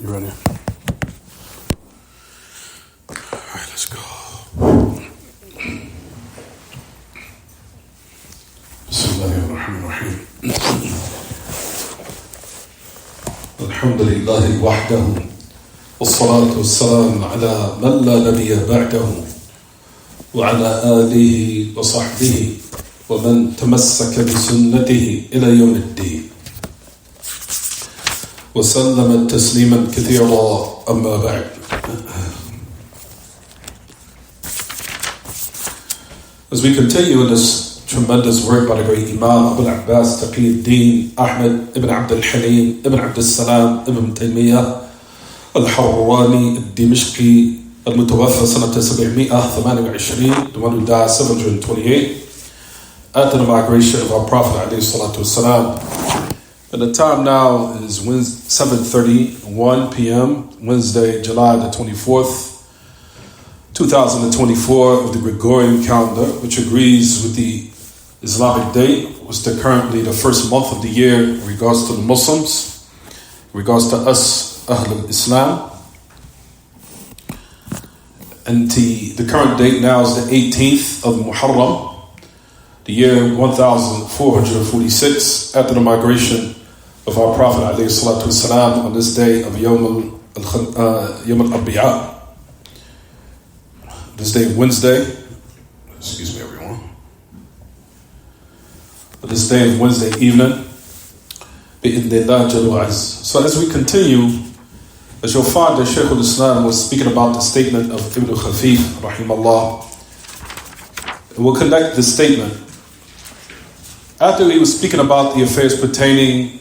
You ready? Alright, let's go. Bismillahirrahmanirrahim. Alhamdulillahi wahdahu. Wassalatu wassalamu ala man la nabiyya ba'dahu. Wa ala alihi wa sahbihi. Wa man tamassaka bi sunnatihi ila yawm ad-din. وسلم تسليما كثيرا أما بعد. As we continue in this tremendous work by the great Imam Abu al-Abbas Taqiyuddin Ahmad ibn Abd al-Halim ibn Abd al-Salam ibn Taymiyyah al-Harrani al-Dimashqi al-Mutawaffa sanata 728, the one who died 728 after the migration of our Prophet alayhi salatu wasalam. And the time now is 7:31 p.m., Wednesday, July the 24th, 2024 of the Gregorian calendar, which agrees with the Islamic date, was currently the first month of the year in regards to the Muslims, in regards to us, Ahl al-Islam. And the current date now is the 18th of Muharram, the year 1446, after the migration of our Prophet ﷺ on this day of Yawm al-Arbiyah. This day, Wednesday, excuse me everyone, this day of Wednesday evening, so as we continue, as your father, Shaykh al-Islam, was speaking about the statement of Ibn Khafif, rahimahullah, and we'll connect this statement. After he was speaking about the affairs pertaining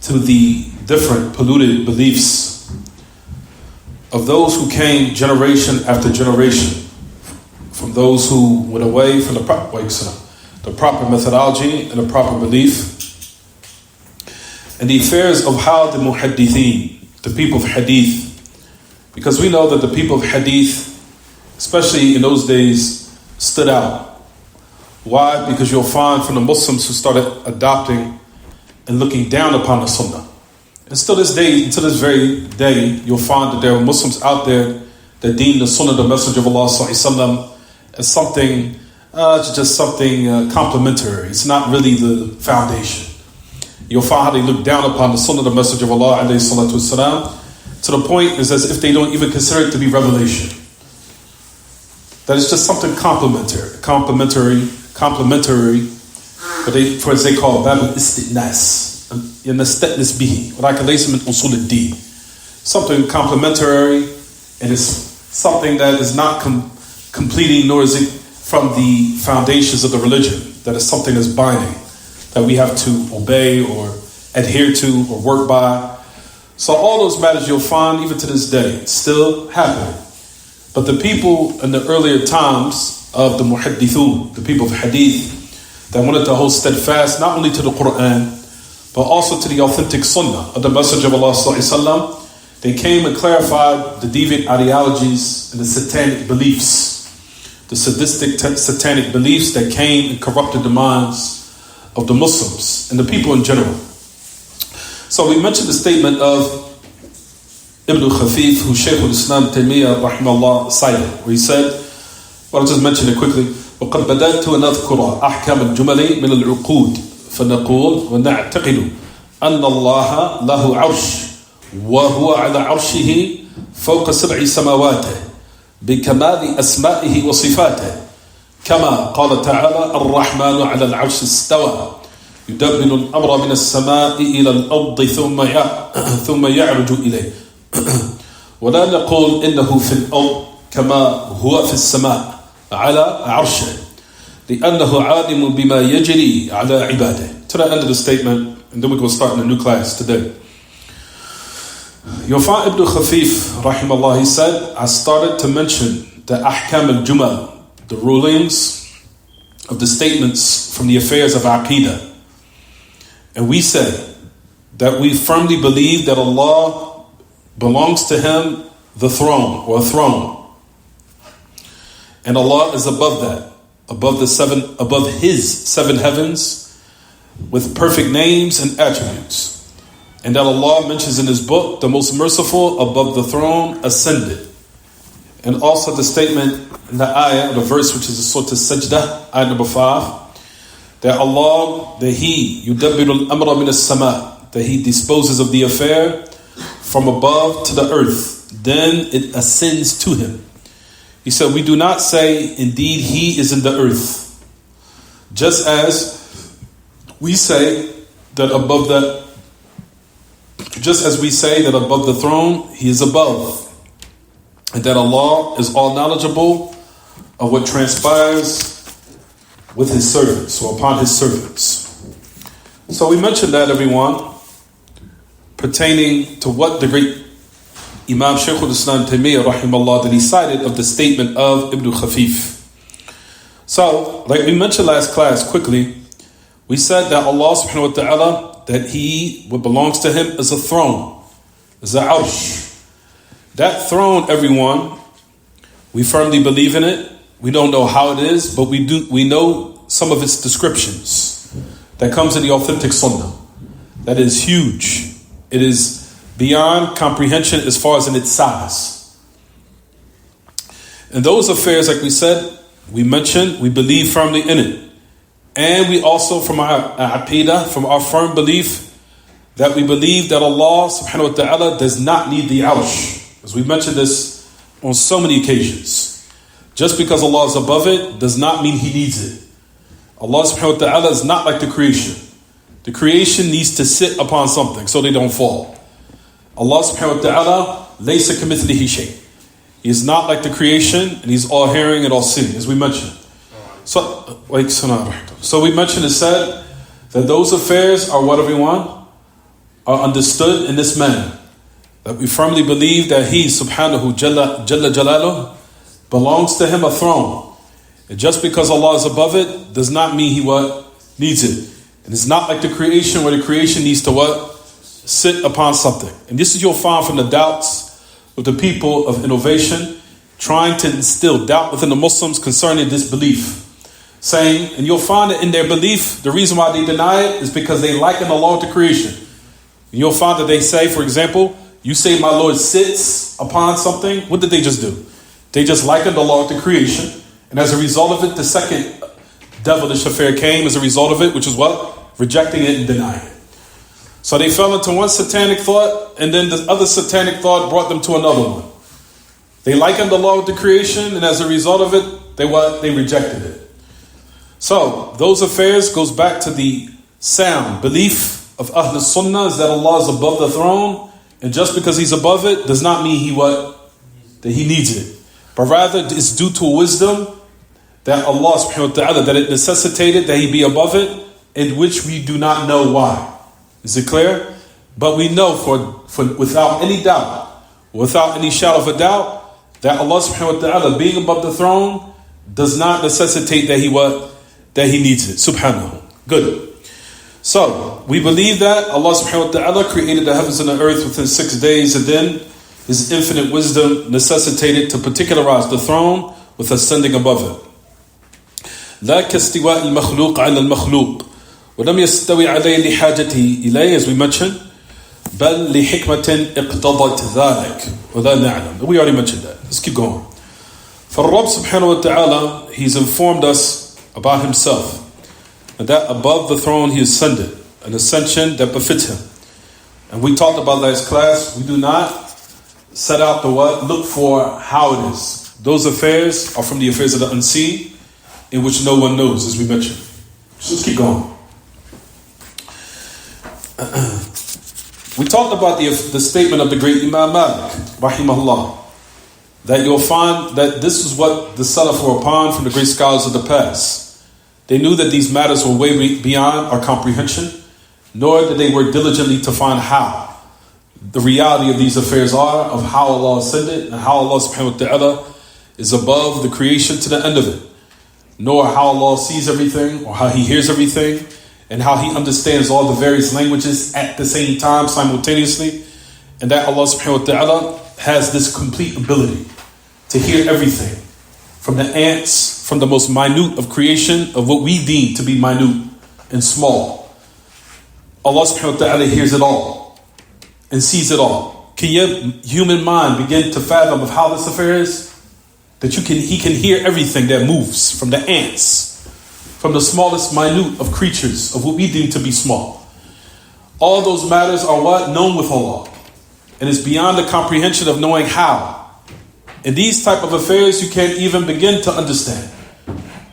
to the different polluted beliefs of those who came generation after generation, from those who went away from the proper methodology and the proper belief, and the affairs of how the muhaddithin, the people of hadith, because we know that the people of hadith, especially in those days, stood out. Why? Because you'll find from the Muslims who started adopting and looking down upon the Sunnah. And still this day, until this very day, you'll find that there are Muslims out there that deem the Sunnah, the Messenger of Allah ﷺ, as something, just something complimentary. It's not really the foundation. You'll find how they look down upon the Sunnah, the Messenger of Allah ﷺ, to the point is as if they don't even consider it to be revelation. That it's just something complimentary, what they call Bab al-Istitnas, something complementary, and it's something that is not completing, nor is it from the foundations of the religion, that is something that's binding, that we have to obey or adhere to or work by. So all those matters you'll find even to this day still happening. But the people in the earlier times of the muhaddithun, the people of hadith, that wanted to hold steadfast not only to the Quran, but also to the authentic Sunnah of the Messenger of Allah ﷺ, they came and clarified the deviant ideologies and the satanic beliefs, the sadistic satanic beliefs that came and corrupted the minds of the Muslims and the people in general. So we mentioned the statement of Ibn Khafif, who Shaykh al-Islam Taymiyyah rahimahullah cited, where he said, well, I'll just mention it quickly, وقد بدأت أن أذكر أحكام الجمل من العقود فنقول ونعتقد أن الله له عرش وهو على عرشه فوق 7 سماوات بكمال أسمائه وصفاته كما قال تعالى الرحمن على العرش استوى يدبر الأمر من السماء إلى الأرض ثم يعرج إليه ولا نقول إنه في الأرض كما هو في السماء على عرشه لأنه عالم بما يجري على عباده. To the end of the statement, and then we're going to start in a new class today. You'll find Ibn Khafif, rahimahullah, he said, I started to mention the ahkam al-jumal, the rulings of the statements from the affairs of Aqidah. And we said that we firmly believe that Allah belongs to Him the throne, or a throne. And Allah is above that, above His 7 heavens, with perfect names and attributes. And that Allah mentions in His book, the most merciful above the throne ascended. And also the statement in the ayah, the verse which is the Surah Sajdah, ayah number 5, that Allah, that He, yudabbiru al-amra min as-sama, that He disposes of the affair from above to the earth, then it ascends to Him. He said, we do not say, indeed He is in the earth. Just as we say that above the throne, He is above. And that Allah is all knowledgeable of what transpires with His servants, or upon His servants. So we mentioned that, everyone, pertaining to what the great Imam Shaykh al-Islam Taymiyyah rahimahullah that he cited of the statement of Ibn Khafif. So, like we mentioned last class quickly, we said that Allah subhanahu wa ta'ala, that He, what belongs to Him is a throne, is a arsh. That throne, everyone, we firmly believe in it. We don't know how it is, but we know some of its descriptions that comes in the authentic sunnah. That is huge. It is beyond comprehension as far as in its size. And those affairs, like we said, we mentioned, we believe firmly in it. And we also, from our aqidah, from our firm belief, that we believe that Allah subhanahu wa ta'ala does not need the arsh. As we mentioned this on so many occasions. Just because Allah is above it does not mean He needs it. Allah subhanahu wa ta'ala is not like the creation. The creation needs to sit upon something so they don't fall. Allah subhanahu wa ta'ala, laysa kamithlihi shay. He is not like the creation, and He's all hearing and all seeing, as we mentioned. So we mentioned and said that those affairs are what, everyone, are understood in this manner. That we firmly believe that He, subhanahu jalla jalaluh, belongs to Him a throne. And just because Allah is above it does not mean He needs it. And it's not like the creation where the creation needs to sit upon something. And this is you'll find from the doubts of the people of innovation trying to instill doubt within the Muslims concerning this belief. Saying, and you'll find that in their belief, the reason why they deny it is because they liken Allah to creation. And you'll find that they say, for example, you say my Lord sits upon something. What did they just do? They just likened Allah to creation. And as a result of it, the second devilish affair came as a result of it, which is what? Rejecting it and denying it. So they fell into one satanic thought, and then the other satanic thought brought them to another one. They likened Allah with the creation, and as a result of it, they rejected it. So those affairs goes back to the sound belief of Ahl Sunnah is that Allah is above the throne. And just because He's above it does not mean that He needs it. But rather it's due to wisdom that Allah subhanahu wa ta'ala, that it necessitated that He be above it, in which we do not know why. Is it clear? But we know for without any doubt, without any shadow of a doubt, that Allah subhanahu wa ta'ala being above the throne does not necessitate that He needs it. Subhanahu. Good. So, we believe that Allah subhanahu wa ta'ala created the heavens and the earth within 6 days, and then His infinite wisdom necessitated to particularize the throne with ascending above it. لا كاستواء المخلوق على المخلوق ولم يستوي عليه لحاجته إليه, as we mentioned, بل لحكمة اقتضت ذلك ولا نعلم. We already mentioned that. Let's keep going. For Rabb subhanahu wa ta'ala, He's informed us about Himself, and that above the throne He ascended, an ascension that befits Him. And we talked about last class, we do not set out to look for how it is. Those affairs are from the affairs of the unseen, in which no one knows, as we mentioned. So let's keep going. We talked about the statement of the great Imam Malik, rahimahullah, that you'll find that this is what the Salaf were upon from the great scholars of the past. They knew that these matters were way beyond our comprehension, nor did they work diligently to find how the reality of these affairs are, of how Allah ascended, and how Allah subhanahu wa ta'ala is above the creation to the end of it, nor how Allah sees everything, or how He hears everything, and how He understands all the various languages at the same time, simultaneously, and that Allah subhanahu wa ta'ala has this complete ability to hear everything, from the ants, from the most minute of creation, of what we deem to be minute and small. Allah subhanahu wa ta'ala hears it all. and sees it all. Can your human mind begin to fathom of how this affair is? That he can hear everything that moves, from the ants, from the smallest minute of creatures, of what we deem to be small. All those matters are what? Known with Allah. And it's beyond the comprehension of knowing how. In these type of affairs, you can't even begin to understand.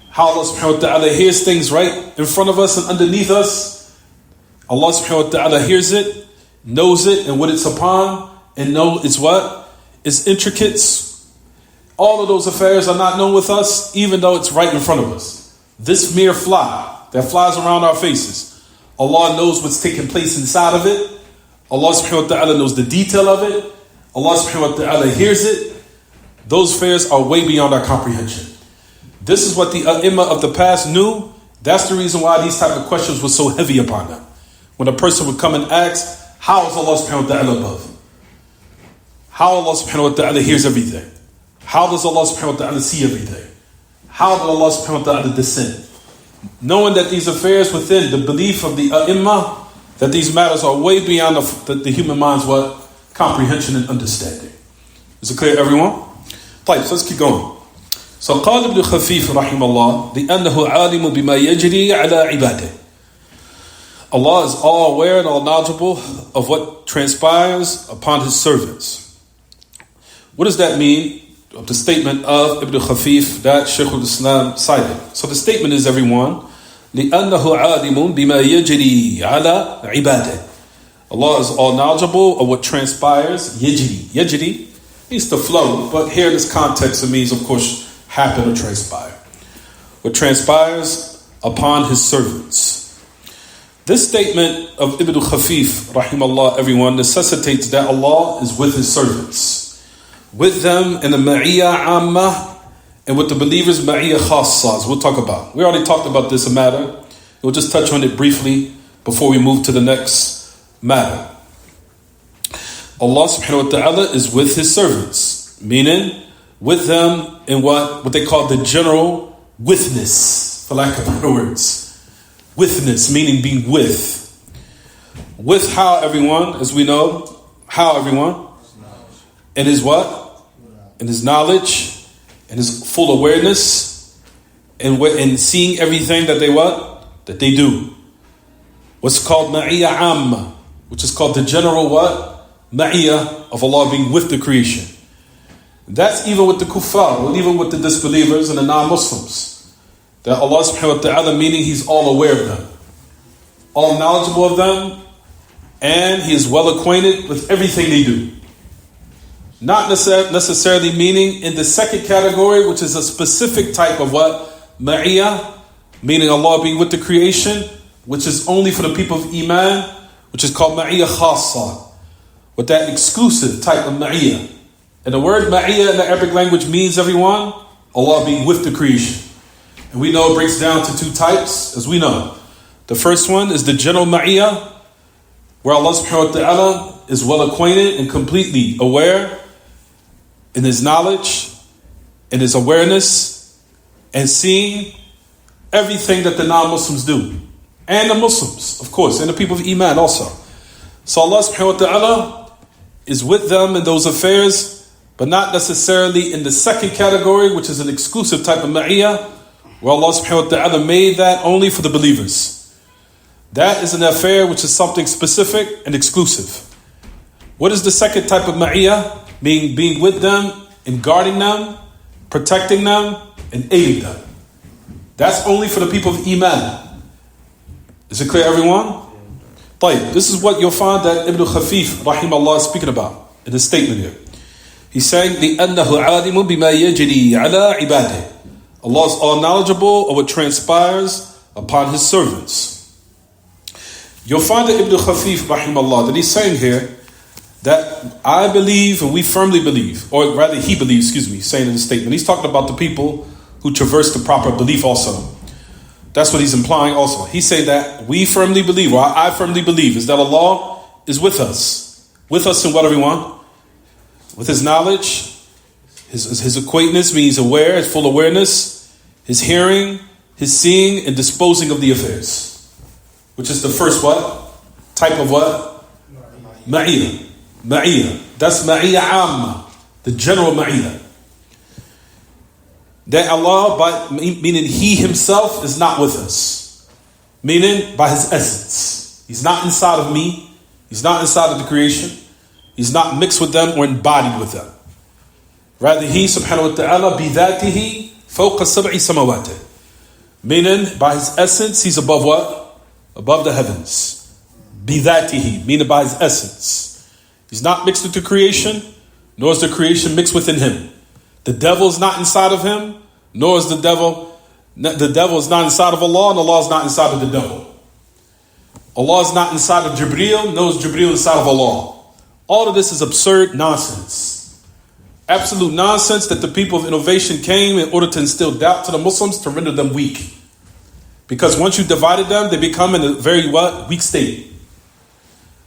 How Allah subhanahu wa ta'ala hears things right in front of us and underneath us. Allah subhanahu wa ta'ala hears it, knows it and what it's upon, and know it's what? It's intricates. All of those affairs are not known with us, even though it's right in front of us. This mere fly that flies around our faces, Allah knows what's taking place inside of it. Allah subhanahu wa ta'ala knows the detail of it. Allah subhanahu wa ta'ala hears it. Those affairs are way beyond our comprehension. This is what the Ai*Imah of the past knew. That's the reason why these type of questions were so heavy upon them. When a person would come and ask, how is Allah subhanahu wa ta'ala above? How Allah subhanahu wa ta'ala hears everything? How does Allah subhanahu wa ta'ala see everything? How did Allah subhanahu wa ta'ala descend? Knowing that these affairs within the belief of the Ai*Imah, that these matters are way beyond the human mind's what? Comprehension and understanding. Is it clear, everyone? طيب, so let's keep going. So قال ابن خفيف رحمه الله لأنه عالم بما يجري على عباده. Allah is all aware and all knowledgeable of what transpires upon his servants. What does that mean? Of the statement of Ibn Khafif that Shaykh al-Islam cited. So the statement is, everyone, لأنه عالم بما يجري على عباده. Allah is all knowledgeable of what transpires. Yajri means to flow, but here in this context it means, of course, happen or transpire. What transpires upon his servants. This statement of Ibn Khafif, rahimahullah, everyone, necessitates that Allah is with his servants. With them in the Ma'iyyah Amma, and with the believers Ma'iyyah Khassa, as we'll talk about. We already talked about this matter. We'll just touch on it briefly before we move to the next matter. Allah subhanahu wa ta'ala is with his servants, meaning with them in what they call the general witness, for lack of better words. Witness, meaning being with. With how, everyone, as we know, how, everyone? In his what? In his knowledge, in his full awareness, and seeing everything that they what? That they do. What's called Ma'iyyah Amma, which is called the general what? Ma'iyyah of Allah being with the creation. That's even with the kuffar, or even with the disbelievers and the non-Muslims. That Allah subhanahu wa ta'ala, meaning he's all aware of them, all knowledgeable of them, and he is well acquainted with everything they do. Not necessarily meaning in the second category, which is a specific type of what? Ma'iyyah, meaning Allah being with the creation, which is only for the people of Iman, which is called Ma'iyyah Khassa, with that exclusive type of Ma'iyyah. And the word Ma'iyyah in the Arabic language means, everyone, Allah being with the creation. And we know it breaks down to two types, as we know. The first one is the general Ma'iyyah, where Allah subhanahu wa ta'ala is well acquainted and completely aware in his knowledge, in his awareness, and seeing everything that the non-Muslims do. And the Muslims, of course, and the people of Iman also. So Allah subhanahu wa ta'ala is with them in those affairs, but not necessarily in the second category, which is an exclusive type of Ma'iyyah, where Allah subhanahu wa ta'ala made that only for the believers. That is an affair which is something specific and exclusive. What is the second type of Ma'iyyah? Being with them and guarding them, protecting them, and aiding them. That's only for the people of Iman. Is it clear, everyone? طيب, this is what you'll find that Ibn Khafif, rahimahullah, is speaking about in his statement here. He's saying, لِأَنَّهُ عَالِمٌ بِمَا يَجْرِي عَلَىٰ عِبَادِهِ. Allah is all knowledgeable of what transpires upon his servants. You'll find that Ibn Khafif, rahimahullah, that he's saying here, that I believe, and we firmly believe, or rather he believes, saying in the statement. He's talking about the people who traverse the proper belief also. That's what he's implying also. He's saying that we firmly believe, or I firmly believe, is that Allah is with us. With us in what, everyone? With his knowledge, his acquaintance, means he's aware, his full awareness, his hearing, his seeing, and disposing of the affairs. Which is the first what? Type of what? Ma'iyyah. Ma'iyyah. That's Ma'iyyah Amma, the general Ma'iyyah. That Allah, meaning He Himself, is not with us. Meaning by His essence. He's not inside of me. He's not inside of the creation. He's not mixed with them or embodied with them. Rather, He subhanahu wa ta'ala bidhatihi fawqa sab'i samawati. Meaning, by His essence, He's above what? Above the heavens. Bidhatihi, meaning by His essence. He's not mixed with the creation, nor is the creation mixed within Him. The devil is not inside of Him, nor is the devil is not inside of Allah, and Allah is not inside of the devil. Allah is not inside of Jibreel, nor is Jibreel inside of Allah. All of this is absurd nonsense. Absolute nonsense that the people of innovation came in order to instill doubt to the Muslims to render them weak. Because once you divided them, they become in a very weak state.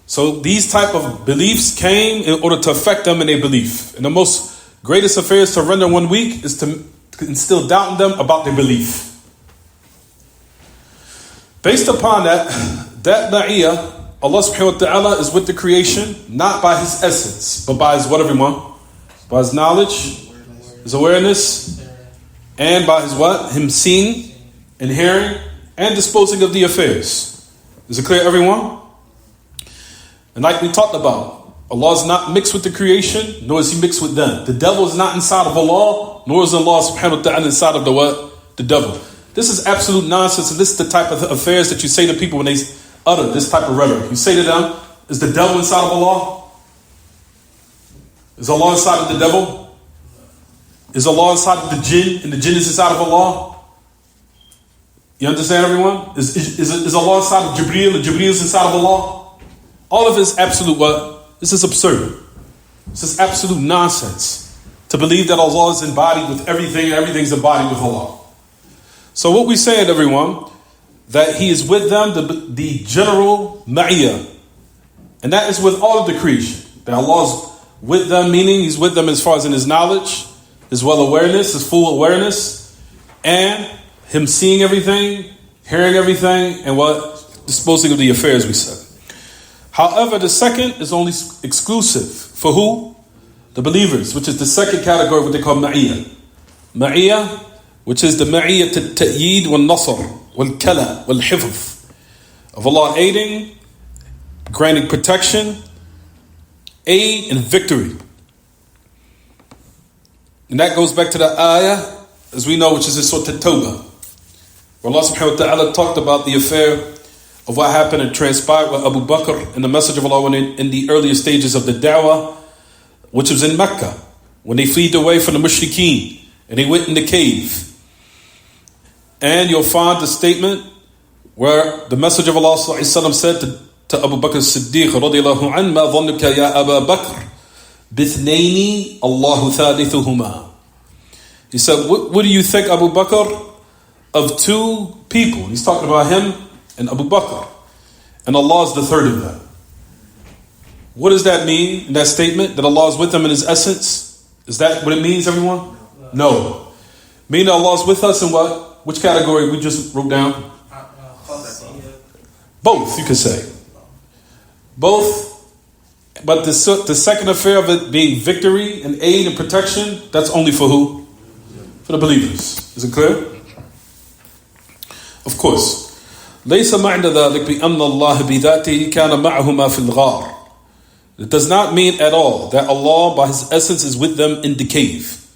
So these type of beliefs came in order to affect them in their belief. And the most greatest affairs to render one weak is to instill doubt in them about their belief. Based upon that Ma'iyyah, Allah subhanahu wa ta'ala is with the creation, not by His essence, but by His what, everyone? By His knowledge, His awareness, and by His what? Him seeing and hearing and disposing of the affairs. Is it clear, everyone? And like we talked about, Allah is not mixed with the creation, nor is He mixed with them. The devil is not inside of Allah, nor is Allah subhanahu wa ta'ala inside of the what? The devil. This is absolute nonsense, and this is the type of affairs that you say to people when they utter this type of rhetoric. You say to them, is the devil inside of Allah? Is Allah inside of the devil? Is Allah inside of the jinn, and the jinn is inside of Allah? You understand, everyone? Is Allah inside of Jibreel, and Jibreel is inside of Allah? All of this is absolute what? This is absurd. This is absolute nonsense. To believe that Allah is embodied with everything, and everything's embodied with Allah. So what we saying, everyone, that He is with them, the general Ma'iyyah. And that is with all of the creation. That Allah is with them, meaning He's with them as far as in His knowledge, His well awareness, His full awareness, and Him seeing everything, hearing everything, and what? Disposing of the affairs, we said. However, the second is only exclusive for who? The believers, which is the second category, what they call Ma'iyyah. Ma'iyyah, which is the Ma'iyyah al-Ta'yeed wal-Nasr wal-Kala wal-Hifz, of Allah aiding, granting protection, aid, and victory. And that goes back to the ayah, as we know, which is in Surah At-Tawbah, where Allah subhanahu wa ta'ala talked about the affair of what happened and transpired with Abu Bakr and the Message of Allah in the earlier stages of the da'wah, which was in Mecca, when they fled away from the mushrikeen and they went in the cave. And you'll find the statement where the Message of Allah said to Abu Bakr as-Siddiq radiyallahu anhu, مَا ظَنُّكَ يَا أَبَا بَكْرٍ بِثْنَيْنِ اللَّهُ ثَالِثُهُمَا. He said, what do you think, Abu Bakr, of two people? He's talking about him and Abu Bakr, and Allah is the third of them. What does that mean in that statement? That Allah is with them in His essence? Is that what it means, everyone? No. Meaning Allah is with us in what? Which category we just wrote down? Both, you could say. Both. But the second affair of it being victory and aid and protection, that's only for who? For the believers. Is it clear? Of course. ليس معنى ذلك بأن الله بذاته كان معهما في الغار. It does not mean at all that Allah by His essence is with them in the cave.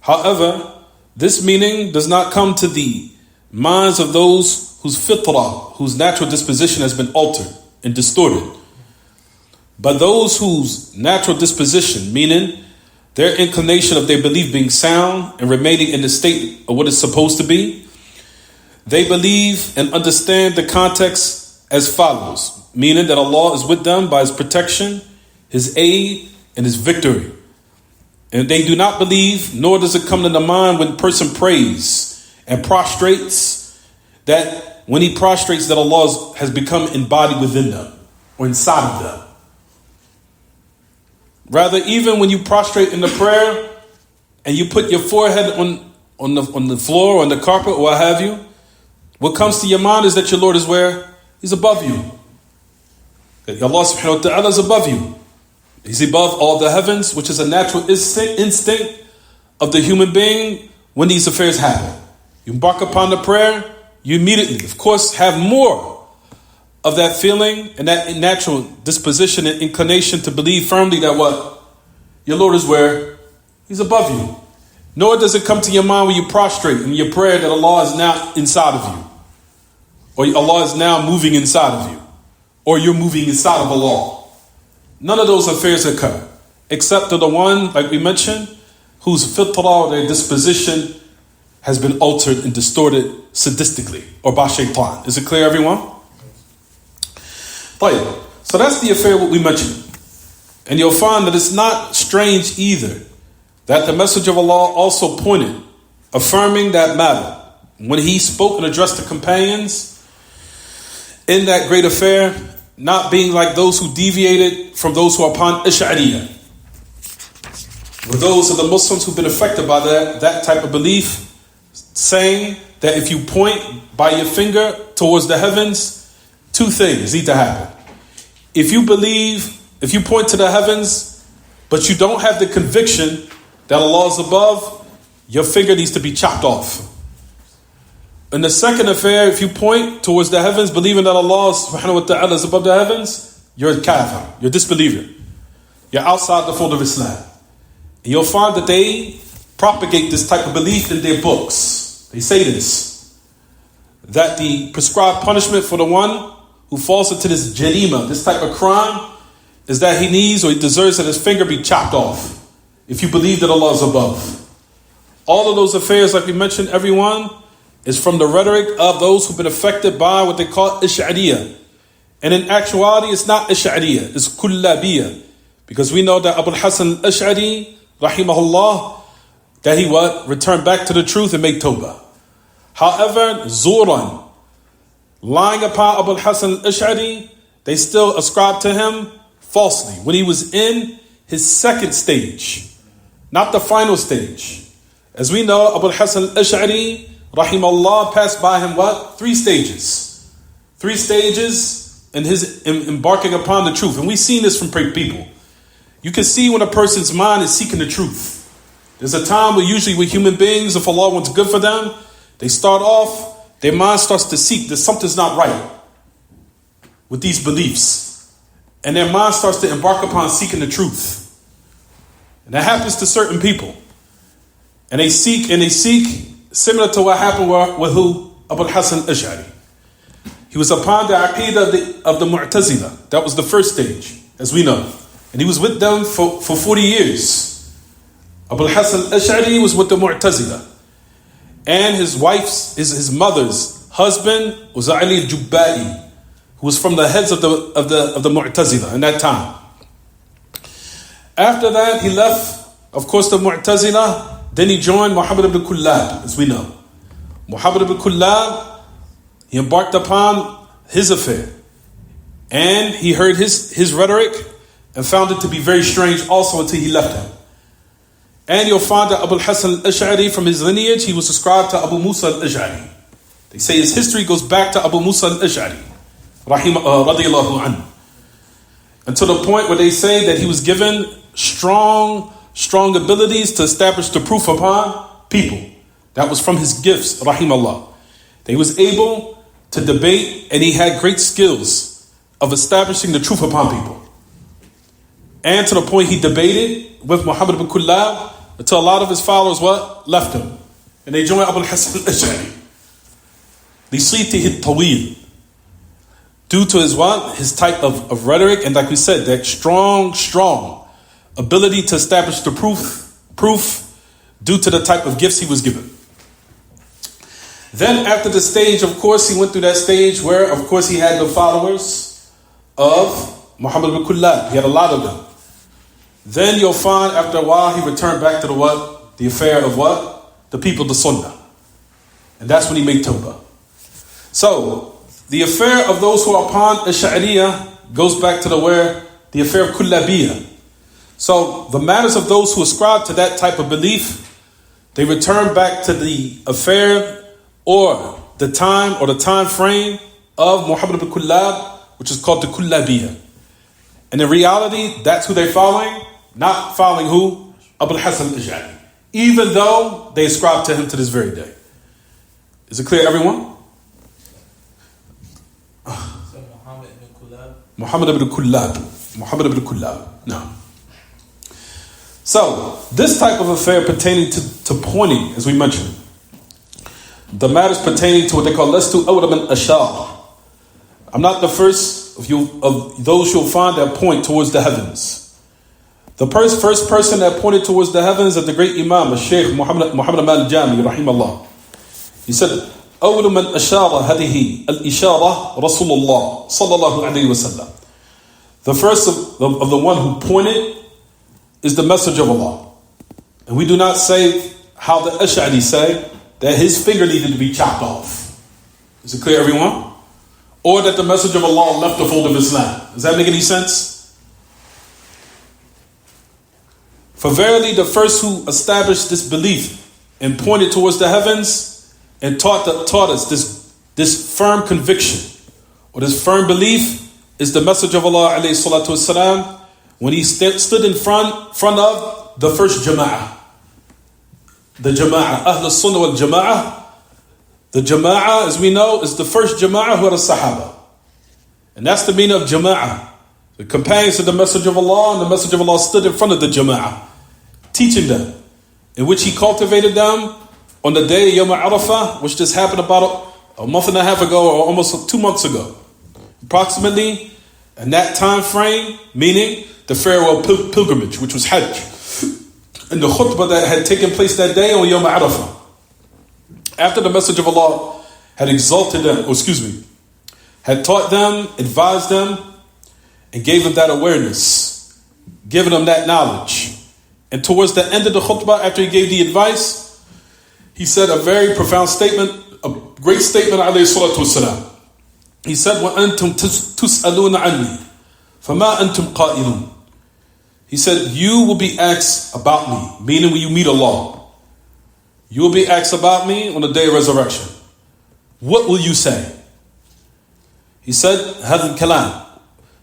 However, this meaning does not come to the minds of those whose fitrah, whose natural disposition has been altered and distorted. But those whose natural disposition, meaning their inclination of their belief being sound and remaining in the state of what it's supposed to be, they believe and understand the context as follows, meaning that Allah is with them by His protection, His aid, and His victory. And they do not believe, nor does it come to the mind when a person prays and prostrates, that when he prostrates that Allah has become embodied within them or inside of them. Rather, even when you prostrate in the prayer and you put your forehead on the floor or on the carpet or what have you, what comes to your mind is that your Lord is where? He's above you. That Allah subhanahu wa ta'ala is above you. He's above all the heavens, which is a natural instinct of the human being when these affairs happen. You embark upon the prayer, you immediately, of course, have more of that feeling and that natural disposition and inclination to believe firmly that what? Your Lord is where? He's above you. Nor does it come to your mind when you prostrate in your prayer that Allah is now inside of you. Or Allah is now moving inside of you. Or you're moving inside of Allah. None of those affairs occur. Except to the one, like we mentioned, whose fitrah, their disposition, has been altered and distorted sadistically. Or by shaitan. Is it clear, everyone? So that's the affair what we mentioned. And you'll find that it's not strange either that the Messenger of Allah also pointed, affirming that matter. When he spoke and addressed the companions in that great affair, not being like those who deviated from those who are upon Ash'ariyah. With those of the Muslims who've been affected by that type of belief, saying that if you point by your finger towards the heavens, two things need to happen. If you point to the heavens, but you don't have the conviction that Allah is above, your finger needs to be chopped off. In the second affair, if you point towards the heavens, believing that Allah subhanahu wa ta'ala is above the heavens, you're a kafir, you're a disbeliever. You're outside the fold of Islam. And you'll find that they propagate this type of belief in their books. They say this, that the prescribed punishment for the one who falls into this jarima, this type of crime, is that he needs or he deserves that his finger be chopped off. If you believe that Allah is above. All of those affairs, like we mentioned, everyone, is from the rhetoric of those who've been affected by what they call Ish'ariyah. And in actuality, it's not Ish'ariyah, it's Kullabiyah. Because we know that Abu al-Hasan al-Ash'ari, rahimahullah, that he returned back to the truth and made tawbah. However, Zuran, lying upon Abu al-Hasan al-Ash'ari, they still ascribe to him falsely when he was in his second stage, not the final stage. As we know, Abu al-Hasan al-Ash'ari, rahimahullah, passed by him what? 3 stages. 3 stages in his embarking upon the truth. And we've seen this from people. You can see when a person's mind is seeking the truth. There's a time where usually with human beings, if Allah wants good for them, they start off, their mind starts to seek that something's not right with these beliefs. And their mind starts to embark upon seeking the truth. And that happens to certain people. And they seek, similar to what happened with who? Abu al-Hasan al-Ash'ari. He was upon the aqidah of the Mu'tazila. That was the first stage, as we know. And he was with them for 40 years. Abu al-Hasan al-Ash'ari was with the Mu'tazila. And his wife's, his mother's husband was Ali al-Jubba'i, who was from the heads of the Mu'tazila in that time. After that, he left, of course, the Mu'tazila. Then he joined Muhammad ibn Kullab, as we know. Muhammad ibn Kullab, he embarked upon his affair. And he heard his rhetoric and found it to be very strange also until he left him. And you'll find that Abu al-Hasan al-Ash'ari, from his lineage, he was ascribed to Abu Musa al-Ash'ari. They say his history goes back to Abu Musa al-Ash'ari, radiyallahu anhu. Until the point where they say that he was given strong abilities to establish the proof upon people. That was from his gifts, rahimahullah. He was able to debate, and he had great skills of establishing the truth upon people. And to the point he debated with Muhammad ibn Kullab until a lot of his followers left him. And they joined Abu al-Hasan al-Ash'ari. لِصِيتِهِ الطَّوِيلِ. Due to his type of rhetoric, and like we said, that strong ability to establish the proof due to the type of gifts he was given. Then after the stage, of course, he went through that stage where, of course, he had the followers of Muhammad ibn Kullab. He had a lot of them. Then you'll find after a while he returned back to the affair of the people, the Sunnah. And that's when he made tawbah. So the affair of those who are upon Ash'ariyah goes back to the affair of Kullabiyah. So the matters of those who ascribe to that type of belief, they return back to the affair or the time frame of Muhammad ibn Kullab, which is called the Kullabiyah. And in reality, that's who they're following, not following who? Abul Hasan al-Ash'ari. Even though they ascribe to him to this very day. Is it clear, everyone? Muhammad ibn Kullab. No. So, this type of affair pertaining to pointing, as we mentioned, the matters pertaining to what they call Lastu awwala man ashara. I'm not the first of those you'll find that point towards the heavens. The first person that pointed towards the heavens is the great Imam, Shaykh Muhammad al-Jami, rahimahullah. He said, أول من أشار هذه الإشارة رسول الله صلى الله عليه وسلم. The first of the one who pointed is the message of Allah. And we do not say how the Ash'ari say that his finger needed to be chopped off. Is it clear, everyone? Or that the message of Allah left the fold of Islam. Does that make any sense? For verily the first who established this belief and pointed towards the heavens and taught us this firm conviction or this firm belief is the message of Allah alayhi salatu wasalam when he stood in front of the first jama'ah. The jama'ah, Ahl al-Sunnah wal jama'ah. The jama'ah, as we know, is the first jama'ah who are the Sahaba. And that's the meaning of jama'ah. The companions of the message of Allah, and the message of Allah stood in front of the jama'ah, teaching them, in which he cultivated them on the day of Yawm Arafah, which just happened about a month and a half ago, or almost 2 months ago. Approximately, in that time frame, meaning the farewell pilgrimage, which was Hajj, and the khutbah that had taken place that day on Yawm Arafah. After the message of Allah had exalted them, had taught them, advised them, and gave them that awareness, given them that knowledge. And towards the end of the khutbah, after he gave the advice, he said a very profound statement, a great statement, alayhi salatu wasalam. He said, وَأَنْتُمْ تُسْأَلُونَ عَنِّي فَمَا أَنْتُمْ قَائِلُونَ. He said, you will be asked about me, meaning when you meet Allah. You will be asked about me on the day of resurrection. What will you say? He said, هَذَا الْكَلَامِ.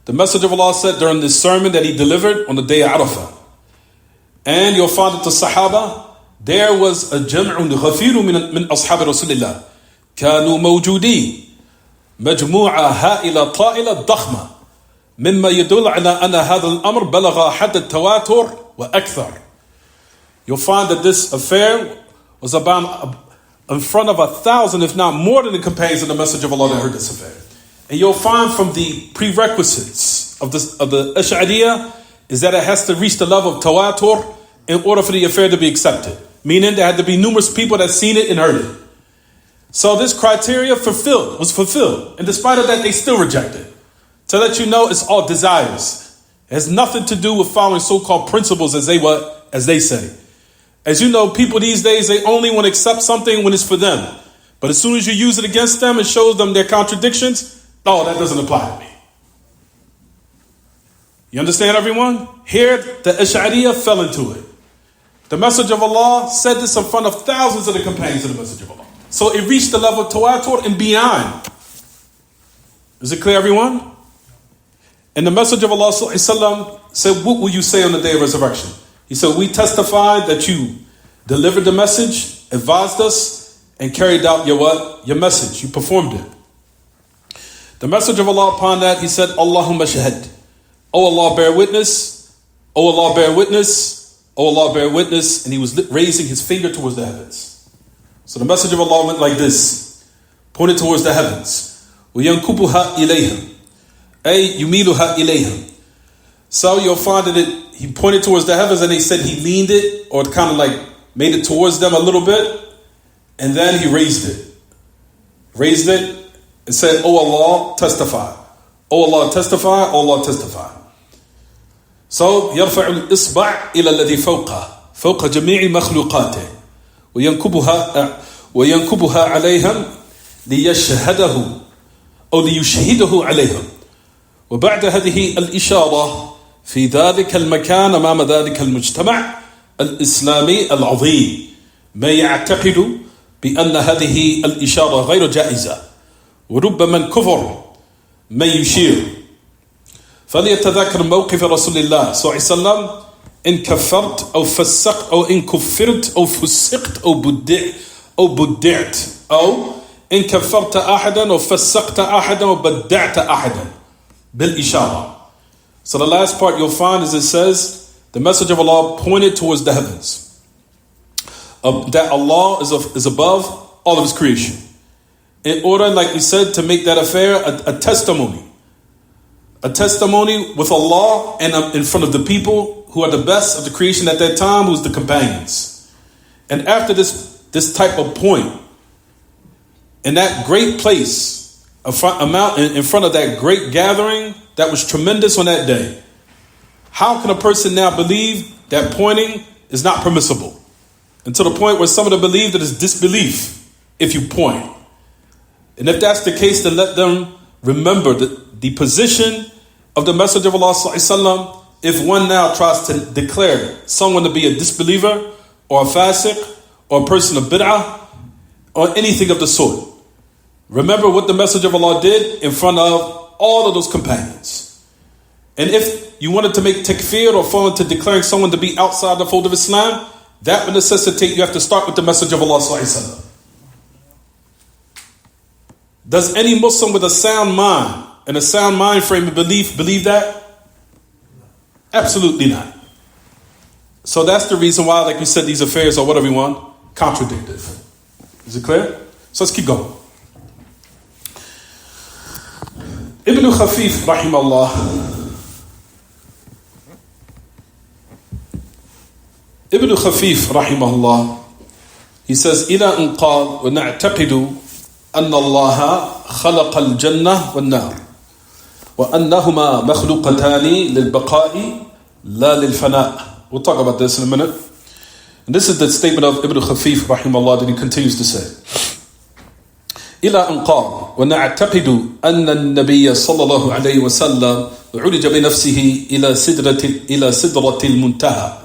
The message of Allah said during this sermon that he delivered on the day of Arafah. And you'll find that the Sahaba, there was a jam'un ghafiru min ashab Rasulillah. كانوا موجودين. مجموعة هائلة طائلة ضخمة. مما يدل على أن هذا الأمر بلغ حد التواتر وأكثر. You'll find that this affair was about in front of 1,000, if not more than the companions of the message of Allah that heard this affair. And you'll find from the prerequisites of the Ash'ariyah is that it has to reach the level of tawatur in order for the affair to be accepted. Meaning there had to be numerous people that seen it and heard it. So this criteria was fulfilled. And despite of that, they still rejected. To let you know, it's all desires. It has nothing to do with following so-called principles as they say. As you know, people these days, they only want to accept something when it's for them. But as soon as you use it against them and shows them their contradictions, oh, that doesn't apply to me. You understand, everyone? Here, the Ash'ariyah fell into it. The message of Allah said this in front of thousands of the companions of the message of Allah. So it reached the level of tawatur and beyond. Is it clear, everyone? And the message of Allah said, what will you say on the day of resurrection? He said, we testify that you delivered the message, advised us, and carried out your message. You performed it. The message of Allah upon that, he said, Allahumma shahad. Oh Allah, bear witness. Oh Allah, bear witness. Oh Allah, bear witness. And he was raising his finger towards the heavens. So the message of Allah went like this, pointed towards the heavens. وَيَنْكُبُهَا إِلَيْهِمْ أي يُمِيلُهَا إِلَيْهِمْ. So you'll find that he pointed towards the heavens and they said he leaned it or kind of like made it towards them a little bit. And then he raised it. Raised it and said, Oh Allah, testify. Oh Allah, testify. Oh Allah, testify. So يرفع الإصبع إلى الذي فوق جميع مخلوقاته وينكبها عليهم ليشهده أو ليشهده عليهم. وبعد هذه الإشارة في ذلك المكان أمام ذلك المجتمع الإسلامي العظيم ما يعتقد بأن هذه الإشارة غير جائزة وربما كفر ما يشير فليتذكر موقف رسول الله صلى الله عليه وسلم إن كفرت أو فسقت أو إن كفرت أو فسقت أو بدعت أو إن كفرت أحدا أو فسقت أحدا أو بدعت أحدا بالإشارة. So the last part you'll find is it says the message of Allah pointed towards the heavens, that Allah is above all of His creation, in order, like we said, to make that affair a testimony with Allah and in front of the people who are the best of the creation at that time, who's the companions. And after this type of point, in that great place, in front of that great gathering that was tremendous on that day, how can a person now believe that pointing is not permissible? And to the point where some of them believe that it's disbelief if you point. And if that's the case, then let them remember the position of the Messenger of Allah sallallahu alaihi wasallam. If one now tries to declare someone to be a disbeliever or a fasiq or a person of bid'ah or anything of the sort, remember what the Messenger of Allah did in front of all of those companions. And if you wanted to make takfir or fall into declaring someone to be outside the fold of Islam, that would necessitate you have to start with the Messenger of Allah sallallahu alaihi wasallam. Does any Muslim with a sound mind and a sound mind frame of belief believe that? Absolutely not. So that's the reason why, like we said, these affairs are what everyone contradictive. Is it clear? So let's keep going. Ibn Khafif rahimahullah. Ibn Khafif rahimahullah, he says, إلى أن قال ونعتقد أن الله خلق الجنة والنار وأنهما مخلوقتان للبقاء لا للفناء. We'll talk about this in a minute. And this is the statement of Ibn Khafif rahimahullah that he continues to say. إلى أن قال ونعتقد أن النبي صلى الله عليه وسلم عرج بنفسه إلى سدرة المنتهى.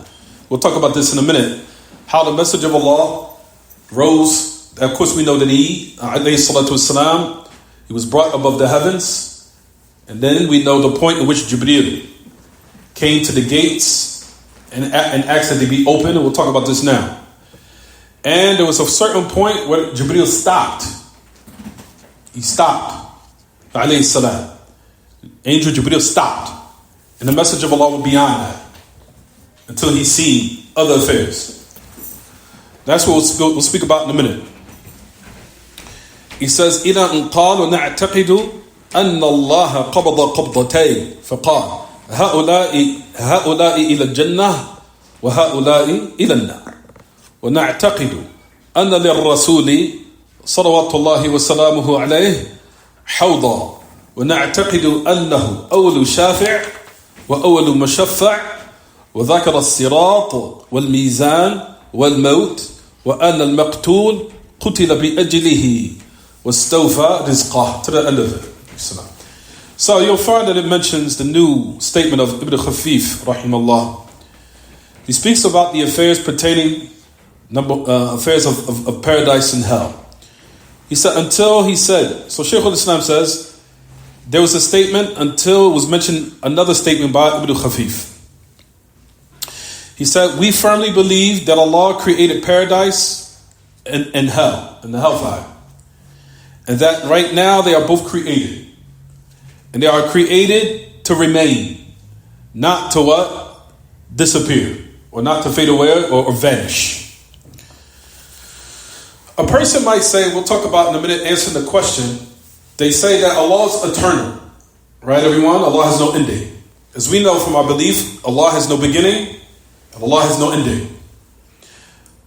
We'll talk about this in a minute. How the Message of Allah rose. Of course, we know that he was brought above the heavens. And then we know the point in which Jibreel came to the gates and asked that they be open. And we'll talk about this now. And there was a certain point where Jibreel stopped. He stopped. Alayhi salam. Angel Jibreel stopped. And the Message of Allah was beyond that, until he see other affairs. That's what we'll speak about in a minute. He says, إِلَىٰ أَنْ قَالُ نَعْتَقِدُ أَنَّ اللَّهَ قَبَضَ قَبْضَتَيْنِ فَقَالَ هؤلاء إلى الجنة وهؤلاء إلى النار ونعتقد أن للرسول صلوات الله وسلامه عليه حوضا ونعتقد أنه أول شافع وأول مشفع وذكر الصراط والميزان والموت وأن المقتول قتل بأجله واستوفى رزقه. To the end of it. So you'll find that it mentions the new statement of Ibn Khafif rahimahullah. He speaks about the affairs pertaining affairs of paradise and hell. He said so Shaykh al-Islam says there was a statement until it was mentioned another statement by Ibn Khafif. He said, we firmly believe that Allah created paradise and hell, and the hellfire. And that right now they are both created. And they are created to remain, not to what? Disappear, or not to fade away or vanish. A person might say, we'll talk about in a minute, answering the question, they say that Allah is eternal. Right, everyone? Allah has no ending. As we know from our belief, Allah has no beginning, and Allah has no ending.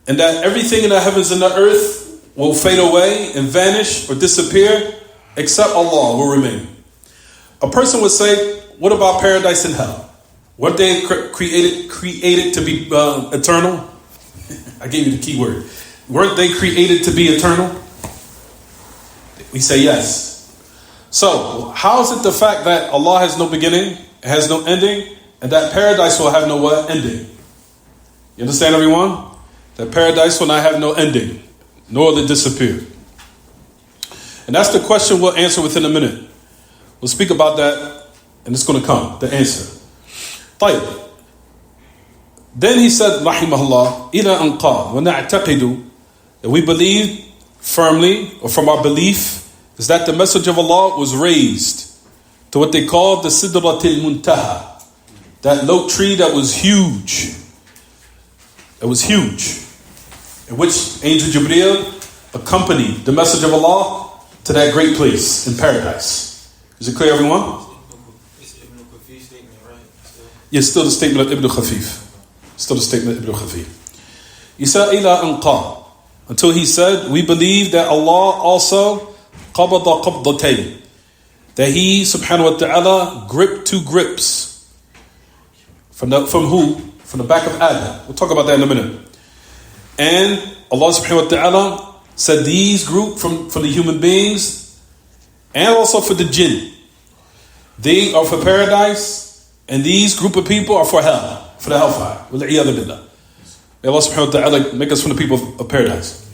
And that everything in the heavens and the earth will fade away and vanish or disappear, except Allah will remain. A person would say, what about paradise and hell? Weren't they created to be eternal? I gave you the key word. Weren't they created to be eternal? We say yes. So, how is it the fact that Allah has no beginning, has no ending, and that paradise will have no what? Ending? You understand, everyone? That paradise will not have no ending, nor will it disappear. And that's the question we'll answer within a minute. We'll speak about that And it's going to come, the answer. طيب. Then he said, rahimahullah, إِلَىٰ أَنْ قَالَ وَنَعْتَقِدُ, that we believe firmly, or from our belief, is that the message of Allah was raised to what they called the Sidratil Muntaha, that low tree that was huge. It was huge. In which Angel Jibreel accompanied the message of Allah to that great place in paradise. Is it clear, everyone? Yes, still the statement of Ibn Khafif. Still the statement of Ibn Khafif. Isa ila anqa, until he said, we believe that Allah also qabada qabdatayn, that he subhanahu wa ta'ala gripped two grips. From who? From the back of Adam. We'll talk about that in a minute. And Allah subhanahu wa ta'ala said these group from the human beings and also for the jinn, they are for paradise, and these group of people are for hell, for the hellfire. May Allah subhanahu wa ta'ala make us from the people of paradise.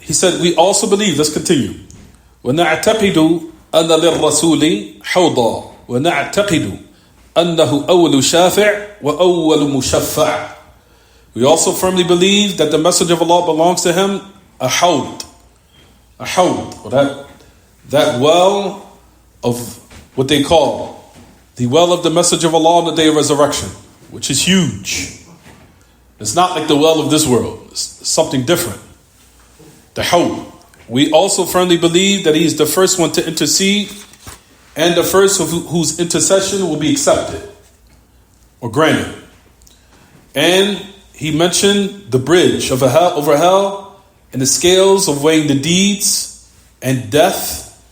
He said, we also believe, let's continue. وَنَعْتَقِدُ أَنَّ لِلرَّسُولِ حَوْضًا وَنَعْتَقِدُ أَنَّهُ أَوَّلُ شَافِعْ وَأَوَّلُ مُشَفَّعْ. We also firmly believe that the message of Allah belongs to him, a hawd, or that well of what they call the well of the message of Allah on the day of resurrection, which is huge. It's not like the well of this world. It's something different. The hawd. We also firmly believe that he is the first one to intercede and the first whose intercession will be accepted or granted. And he mentioned the bridge of over hell and the scales of weighing the deeds and death,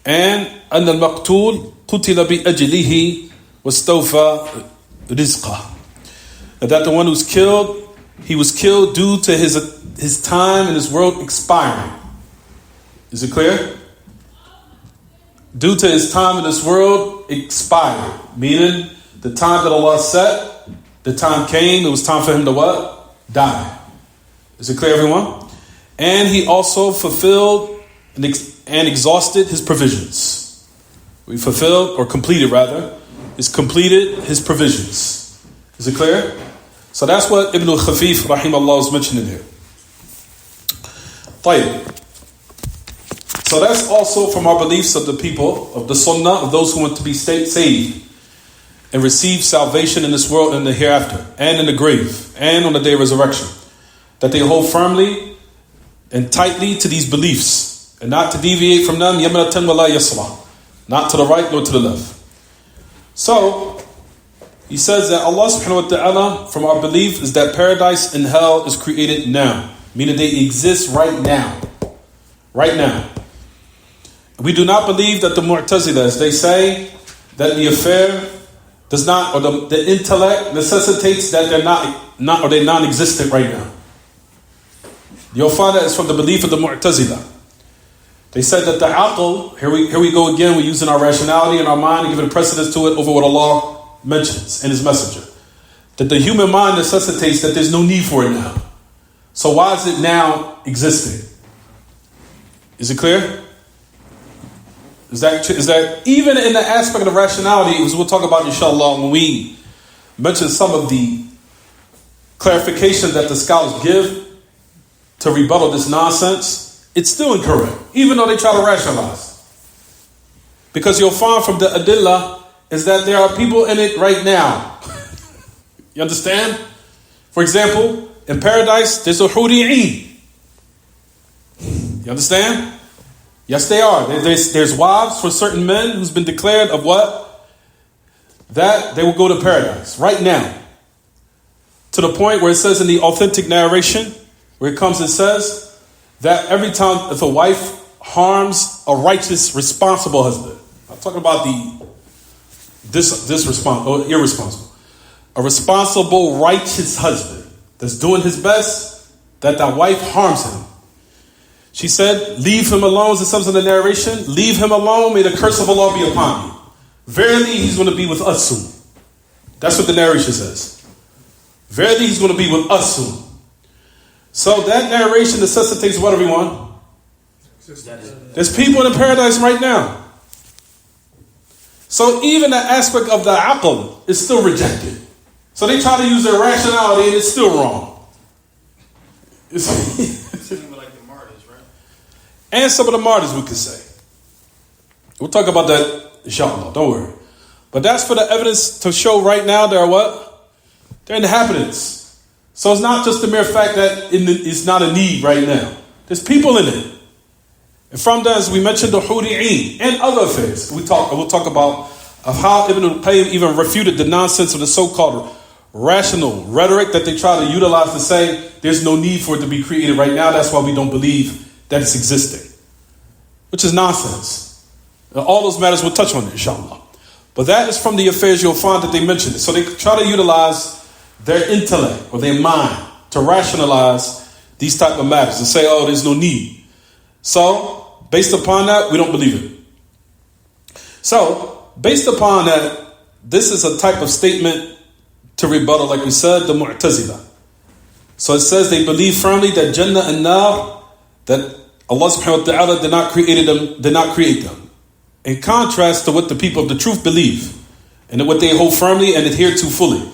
and أن المقتول قتل بأجله واستوفى رزقه, that the one who's killed, he was killed due to his time in this world expiring. Is it clear? Due to his time in this world expired, meaning the time that Allah set, the time came, it was time for him to what? Die. Is it clear, everyone? And he also fulfilled and exhausted his provisions. We fulfilled, or completed rather, completed his provisions. Is it clear? So that's what Ibn Khafif rahimahullah is mentioning here. طيب. So that's also from our beliefs of the people, of the sunnah, of those who want to be saved and receive salvation in this world and the hereafter, and in the grave, and on the day of resurrection. That they hold firmly and tightly to these beliefs, and not to deviate from them, yamnatan wa la yasra, not to the right nor to the left. So, he says that Allah subhanahu wa ta'ala, from our belief, is that paradise and hell is created now, meaning they exist right now. Right now. We do not believe that the Mu'tazilah, they say that the affair does not, or the intellect necessitates that they're not or they're non-existent right now. You'll find that it's from the belief of the Mu'tazilah. They said that the aql, here we go again, we're using our rationality and our mind and giving precedence to it over what Allah mentions in His Messenger. That the human mind necessitates that there's no need for it now. So why is it now existing? Is it clear? Is that even in the aspect of rationality, as we'll talk about inshallah when we mention some of the clarification that the scholars give to rebuttal this nonsense, it's still incorrect, even though they try to rationalize. Because you'll find from the adillah is that there are people in it right now. You understand? For example, in paradise, there's a huri'in. You understand? Yes, they are. There's wives for certain men who's been declared of what? That they will go to paradise right now. To the point where it says in the authentic narration, where it comes and says that every time if a wife harms a righteous, responsible husband, I'm talking about irresponsible. A responsible, righteous husband that's doing his best, that wife harms him. She said, leave him alone, as it says in the narration, leave him alone, may the curse of Allah be upon you. Verily, he's going to be with us soon. That's what the narration says. Verily, he's going to be with us soon. So that narration necessitates what, everyone? There's people in paradise right now. So even the aspect of the aql is still rejected. So they try to use their rationality and it's still wrong. It's like the martyrs, right? And some of the martyrs, we could say. We'll talk about that, inshallah, don't worry. But that's for the evidence to show right now they're what? They're inhabitants. So it's not just the mere fact that it's not a need right now. There's people in it. And from that, as we mentioned, the Huri'in and other affairs. We'll talk about of how Ibn al-Qayyim even refuted the nonsense of the so-called rational rhetoric that they try to utilize to say there's no need for it to be created right now. That's why we don't believe that it's existing. Which is nonsense. And all those matters we'll touch on it, inshallah. But that is from the affairs you'll find that they mentioned it. So they try to utilize their intellect or their mind to rationalize these type of matters and say, oh, there's no need. So, based upon that, we don't believe it. So, based upon that, this is a type of statement to rebuttal, like we said, the Mu'tazila. So it says they believe firmly that Jannah and Nar, that Allah subhanahu wa ta'ala did not create them. In contrast to what the people of the truth believe, and what they hold firmly and adhere to fully,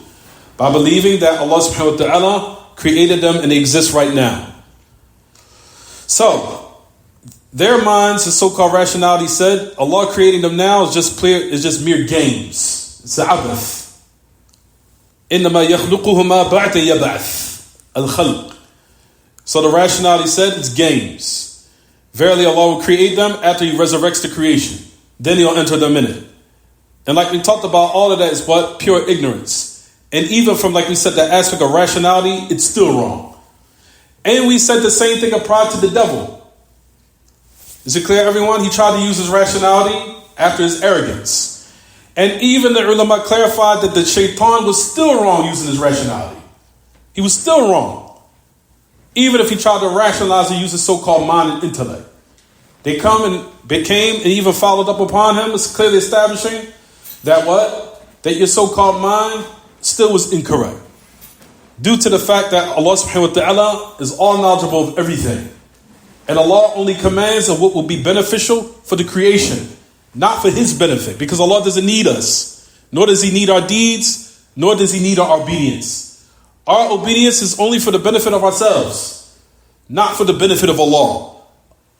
by believing that Allah subhanahu wa ta'ala created them and they exist right now. So, their minds, the so-called rationality said, Allah creating them now is just mere games. It's abath. إِنَّمَا يَخْلُقُهُمَا بَعْدَ يَبْعَثْ الْخَلْقِ. So the rationality said it's games. Verily Allah will create them after He resurrects the creation. Then He'll enter them in it. And like we talked about, all of that is what? Pure ignorance. And even from, like we said, the aspect of rationality, it's still wrong. And we said the same thing applied to the devil. Is it clear, everyone? He tried to use his rationality after his arrogance. And even the ulama clarified that the shaitan was still wrong using his rationality. He was still wrong. Even if he tried to rationalize and use his so-called mind and intellect. They come and became and even followed up upon him. It's clearly establishing that what? That your so-called mind still was incorrect. Due to the fact that Allah subhanahu wa ta'ala is all knowledgeable of everything. And Allah only commands of what will be beneficial for the creation. Not for His benefit. Because Allah doesn't need us. Nor does He need our deeds. Nor does He need our obedience. Our obedience is only for the benefit of ourselves. Not for the benefit of Allah.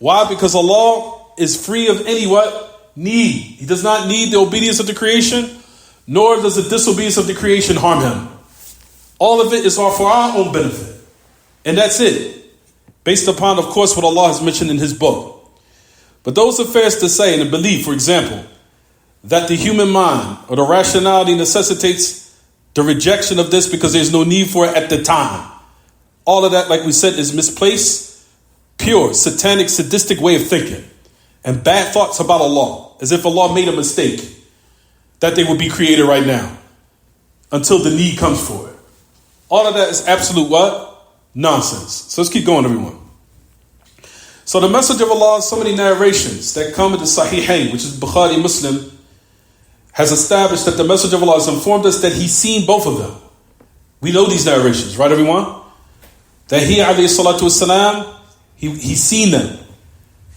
Why? Because Allah is free of any what? Need. He does not need the obedience of the creation, nor does the disobedience of the creation harm Him. All of it is all for our own benefit. And that's it. Based upon, of course, what Allah has mentioned in His book. But those affairs to say, and to believe, for example, that the human mind or the rationality necessitates the rejection of this because there's no need for it at the time. All of that, like we said, is misplaced. Pure, satanic, sadistic way of thinking. And bad thoughts about Allah. As if Allah made a mistake. That they would be created right now. Until the need comes for it. All of that is absolute what? Nonsense. So let's keep going, everyone. So the message of Allah, so many narrations that come in the Sahihain, which is Bukhari Muslim, has established that the message of Allah has informed us that He's seen both of them. We know these narrations, right, everyone? That He, alayhi salatu wasalam, He's seen them.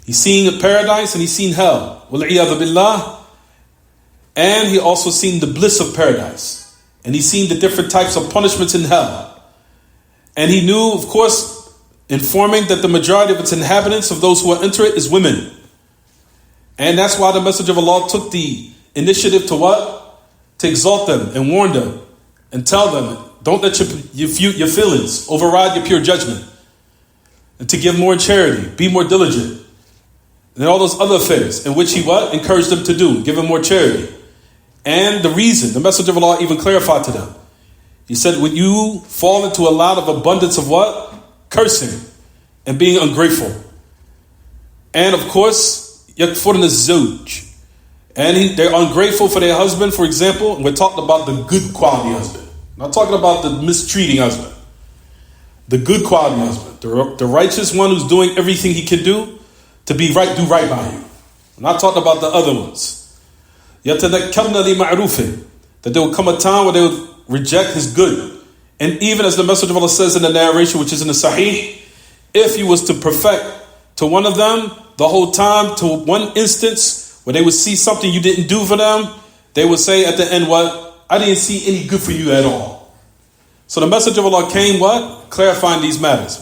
He's seen paradise and He's seen hell. Wal-iyadhu billah. And He also seen the bliss of paradise. And He's seen the different types of punishments in hell. And He knew, of course, informing that the majority of its inhabitants, of those who will enter it, is women. And that's why the message of Allah took the initiative to what? To exalt them and warn them. And tell them, don't let your feelings override your pure judgment. And to give more charity, be more diligent. And all those other affairs in which He what? Encouraged them to do, give them more charity. And the reason, the message of Allah even clarified to them. He said, when you fall into a lot of abundance of what? Cursing and being ungrateful. And of course, yakfurna zawj. And they're ungrateful for their husband, for example. And we're talking about the good quality husband. I'm not talking about the mistreating husband. The good quality husband. The righteous one who's doing everything he can do to be right, do right by you. I'm not talking about the other ones. يَتَذَكَّرْنَ لِمَعْرُوفٍ. That there will come a time where they will reject his good. And even as the Messenger of Allah says in the narration, which is in the Sahih, if you was to perfect to one of them the whole time, to one instance where they would see something you didn't do for them, they would say at the end, what? I didn't see any good for you at all. So the message of Allah came, what? Clarifying these matters.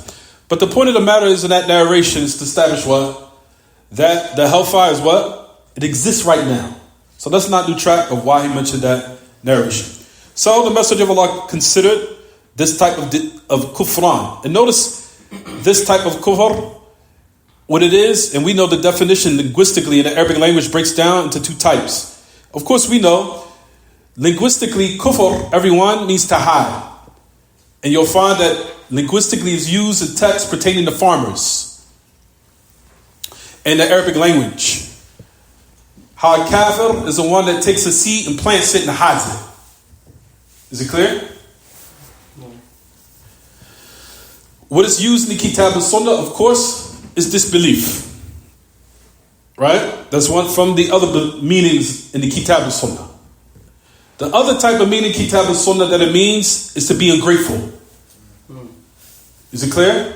But the point of the matter is in that narration is to establish what? That the hellfire is what? It exists right now. So let's not lose track of why he mentioned that narration. So the message of Allah considered this type of kufran. And notice this type of kufr, what it is, and we know the definition linguistically in the Arabic language breaks down into two types. Of course, we know linguistically kufr, everyone, means to hide. And you'll find that linguistically is used in texts pertaining to farmers in the Arabic language. How a kafir is the one that takes a seed and plants it and hides it. Is it clear? No. What is used in the Kitab and Sunnah, of course, is disbelief. Right? That's one from the other meanings in the Kitab and Sunnah. The other type of meaning Kitab and Sunnah that it means is to be ungrateful. Is it clear?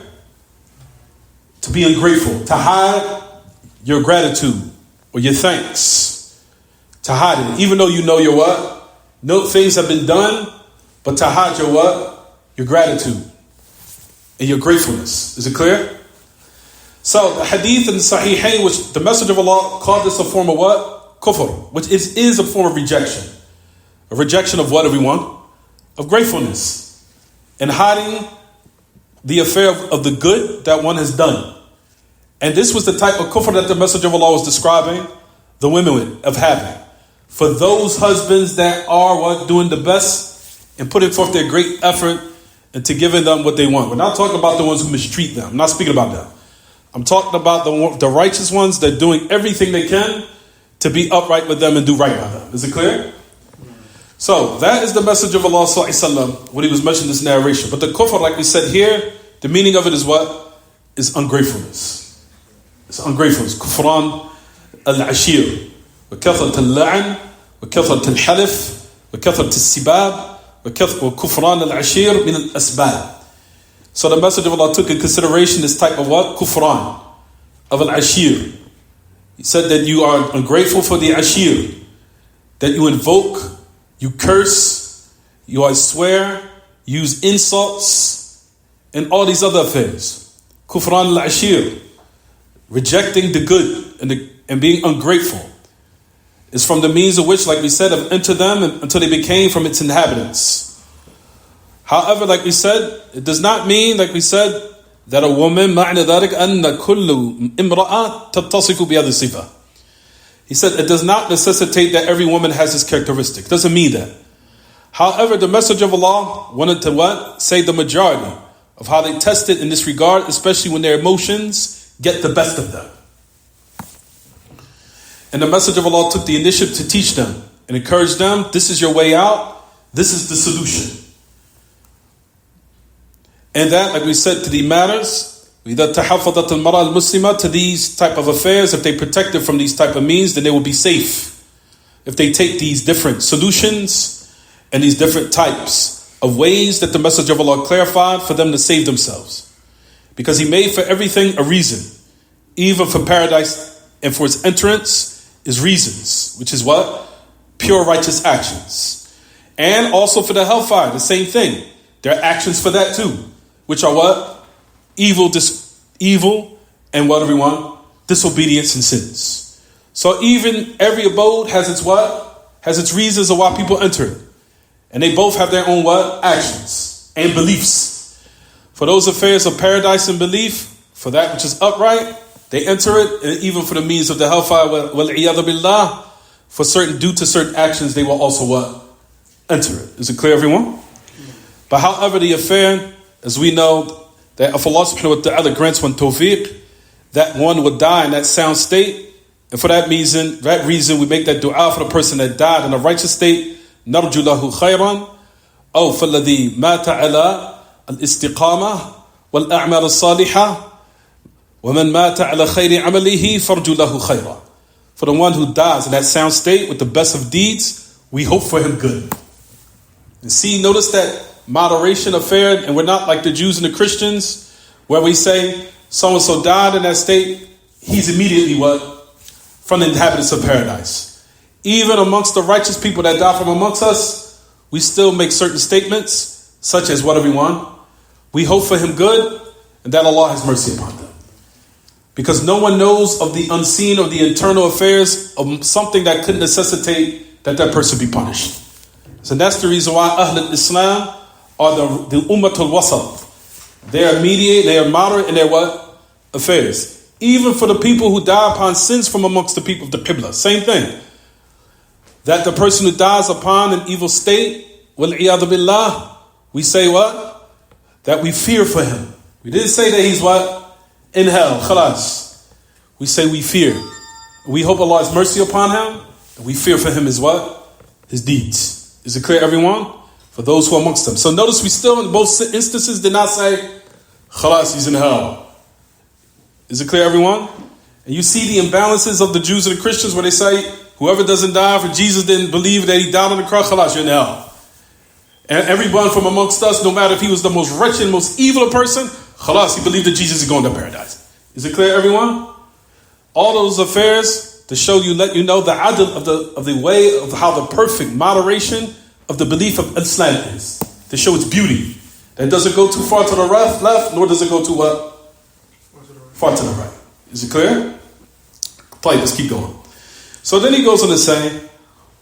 To be ungrateful. To hide your gratitude or your thanks. To hide it. Even though you know your what? No things have been done, but to hide your what? Your gratitude and your gratefulness. Is it clear? So the hadith in the Sahihain, which the Messenger of Allah called this a form of what? Kufr, which is a form of rejection. A rejection of what, everyone? Of gratefulness. And hiding the affair of the good that one has done. And this was the type of kufr that the Messenger of Allah was describing the women of having. For those husbands that are what, doing the best and putting forth their great effort into giving them what they want. We're not talking about the ones who mistreat them. I'm not speaking about that. I'm talking about the righteous ones that are doing everything they can to be upright with them and do right by them. Is it clear? So that is the message of Allah sallallahu when he was mentioning this narration. But the kufr, like we said here, the meaning of it is what? Is ungratefulness. It's ungratefulness. Kufran al-ashir. وكثرة اللعن وكثرة الحلف وكثرة السباب وكفران العشير من الأسباب. So the Messenger of Allah took in consideration this type of what? Kufran of al-ashir. He said that you are ungrateful for the ashir, that you invoke, you curse, you and use insults, and all these other affairs. Kufran al-ashir, rejecting the good and being ungrateful, is from the means of which, like we said, have entered them until they became from its inhabitants. However, like we said, it does not mean, like we said, that a woman, معنى ذلك أن كل امرأة تتصف بهذه الصفة. He said it does not necessitate that every woman has this characteristic. It doesn't mean that. However, the Messenger of Allah wanted to what? Say the majority of how they test it in this regard, especially when their emotions get the best of them. And the Messenger of Allah took the initiative to teach them and encourage them, this is your way out, this is the solution. And that, like we said, to the matters, إِذَا تَحَفَظَتِ الْمَرَأَ الْمُسْلِمَةِ, to these type of affairs, if they protect it from these type of means, then they will be safe. If they take these different solutions and these different types of ways that the Messenger of Allah clarified for them to save themselves. Because he made for everything a reason. Even for paradise and for its entrance is reasons, which is what? Pure righteous actions. And also for the hellfire, the same thing. There are actions for that too, which are what? Evil and what, everyone? Disobedience and sins. So even every abode has its what? Has its reasons of why people enter it. And they both have their own what? Actions and beliefs. For those affairs of paradise and belief, for that which is upright, they enter it, and even for the means of the hellfire, wal-iyadhu billah, for certain, due to certain actions, they will also what? Enter it. Is it clear, everyone? But however, the affair, as we know, that if Allah subhanahu wa ta'ala grants one tawfiq, that one would die in that sound state, and for that reason, we make that dua for the person that died in a righteous state, نرجو له خيرا أو فالذي مات على الاستقامة والأعمال الصالحة وَمَنْ مَاتَ عَلَى خَيْرِ عَمَلِهِ فَرْجُ لَهُ خَيْرًا. For the one who dies in that sound state with the best of deeds, we hope for him good. And see, notice that moderation affair, and we're not like the Jews and the Christians, where we say, so-and-so died in that state, he's immediately what? From the inhabitants of paradise. even amongst the righteous people that die from amongst us, we still make certain statements, such as what, everyone? We hope for him good, and that Allah has mercy upon them. Because no one knows of the unseen or the internal affairs of something that could necessitate that person be punished. So that's the reason why Ahl al-Islam are the Ummatul Wasat. They are mediate, they are moderate in their what? Affairs. Even for the people who die upon sins from amongst the people of the Qibla. Same thing. That the person who dies upon an evil state, wal-iyadu billah, we say what? That we fear for him. We didn't say that he's what? In hell, khalas. We say we fear. We hope Allah has mercy upon him. And we fear for him his what? His deeds. Is it clear, everyone? For those who are amongst them. So notice we still in both instances did not say, khalas, he's in hell. Is it clear, everyone? And you see the imbalances of the Jews and the Christians where they say, whoever doesn't die for Jesus didn't believe that he died on the cross, khalas, you're in hell. And everyone from amongst us, no matter if he was the most wretched, most evil person, khalas, he believed that Jesus is going to paradise. Is it clear, everyone? All those affairs to show you, let you know the adl of the way of how the perfect moderation of the belief of Islam is. To show its beauty. That doesn't go too far to the left, nor does it go to what? Far to the right. Is it clear? Fine, let's keep going. So then he goes on to say,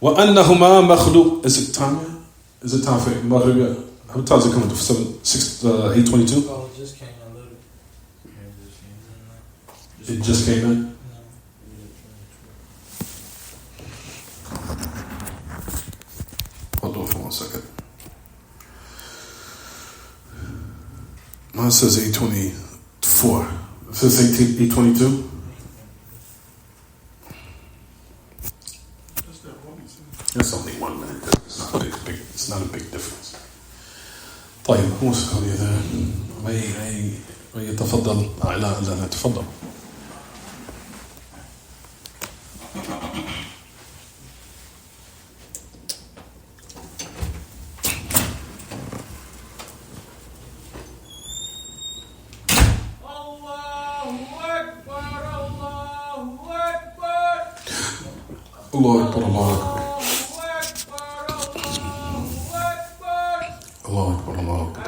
وَأَنَّهُمَا مَخْلُوق. Is it time? Is it time for Hamawiyyah? How many times is it coming to 8:22? Oh, it just came unloaded. It just came in? Hold on for 1 second. Mine says 8:24. It says 8:22. That's only 1 minute. It's not a big difference. طيب هو سؤالي هذا ما يتفضل لا تفضل. الله أكبر الله أكبر الله أكبر الله أكبر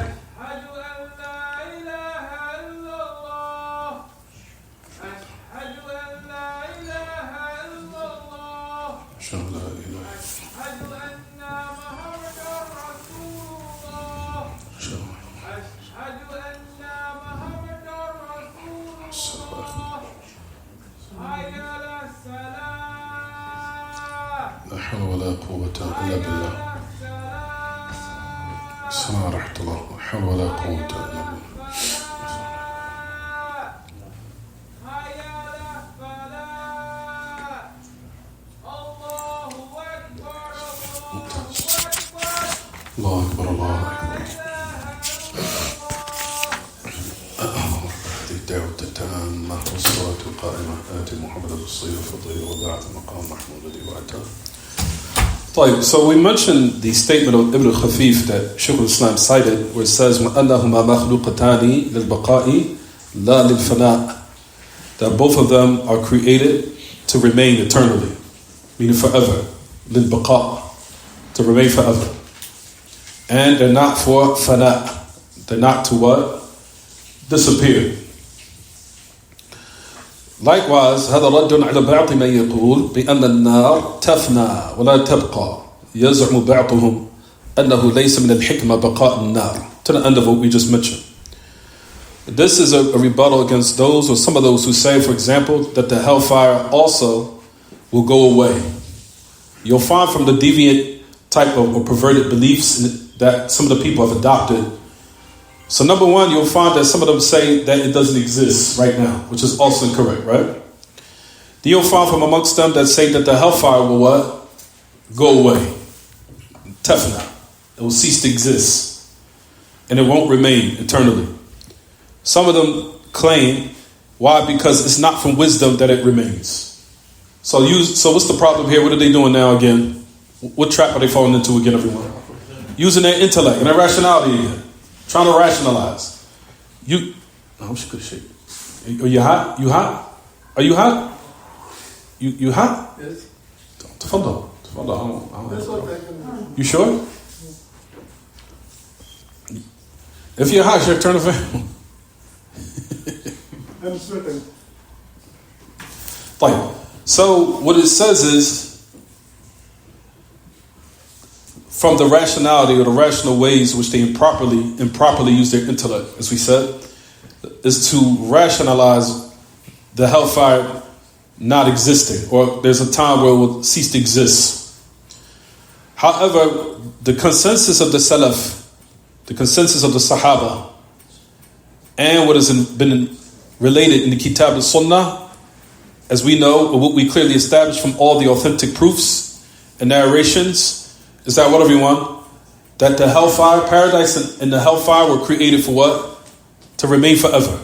أشهد أن لا إله إلا الله أشهد أن محمدا رسول الله لا حول ولا قوة إلا بالله السلام ورحمة الله لا حول ولا قوة إلا بالله الله أكبر الله أكبر هذه الدعوة التامة والصلاة القائمة آتي محمد الصيف الفضيل وبعث مقام محمود الذي وعده. طيب, so we mentioned the statement of Ibn Khafif that Shaykh al-Islam cited where it says وَأَنَّهُمَا مَخْلُوقَتَانِ لِلْبَقَاءِ لَا لِلْفَنَاءِ, that both of them are created to remain eternally, meaning forever, لِلْبَقَاء, to remain forever. And they're not for fana. They're not to what? Disappear. Likewise, هذا رد على بعض من يقول بأن النار تفنى ولا تبقى. يزعم بعضهم أنه ليس من الحكمة بقاء النار. To the end of what we just mentioned. This is a rebuttal against those, or some of those who say, for example, that the hellfire also will go away. You'll find from the deviant type of or perverted beliefs that some of the people have adopted. So number one, you'll find that some of them say that it doesn't exist right now, which is also incorrect, right? Then you'll find from amongst them that say that the hellfire will what? Go away. Tefna. It will cease to exist. And it won't remain eternally. Some of them claim, why? Because it's not from wisdom that it remains. So what's the problem here? What are they doing now again? What trap are they falling into again, everyone? Using their intellect and their rationality again. Trying to rationalize. Are you hot? You hot? Are you hot? You hot? Yes. Don't تفضل. You sure? If you're hot, Shaykh, turn the fan. I'm sweating. Like, so what it says is, from the rationality or the rational ways which they improperly use their intellect, as we said, is to rationalize the hellfire not existing, or there's a time where it will cease to exist. However, the consensus of the Salaf, the consensus of the Sahaba, and what has been related in the Kitab al-Sunnah, as we know, what we clearly established from all the authentic proofs and narrations, is that what, everyone? That the hellfire, paradise and the hellfire were created for what? To remain forever.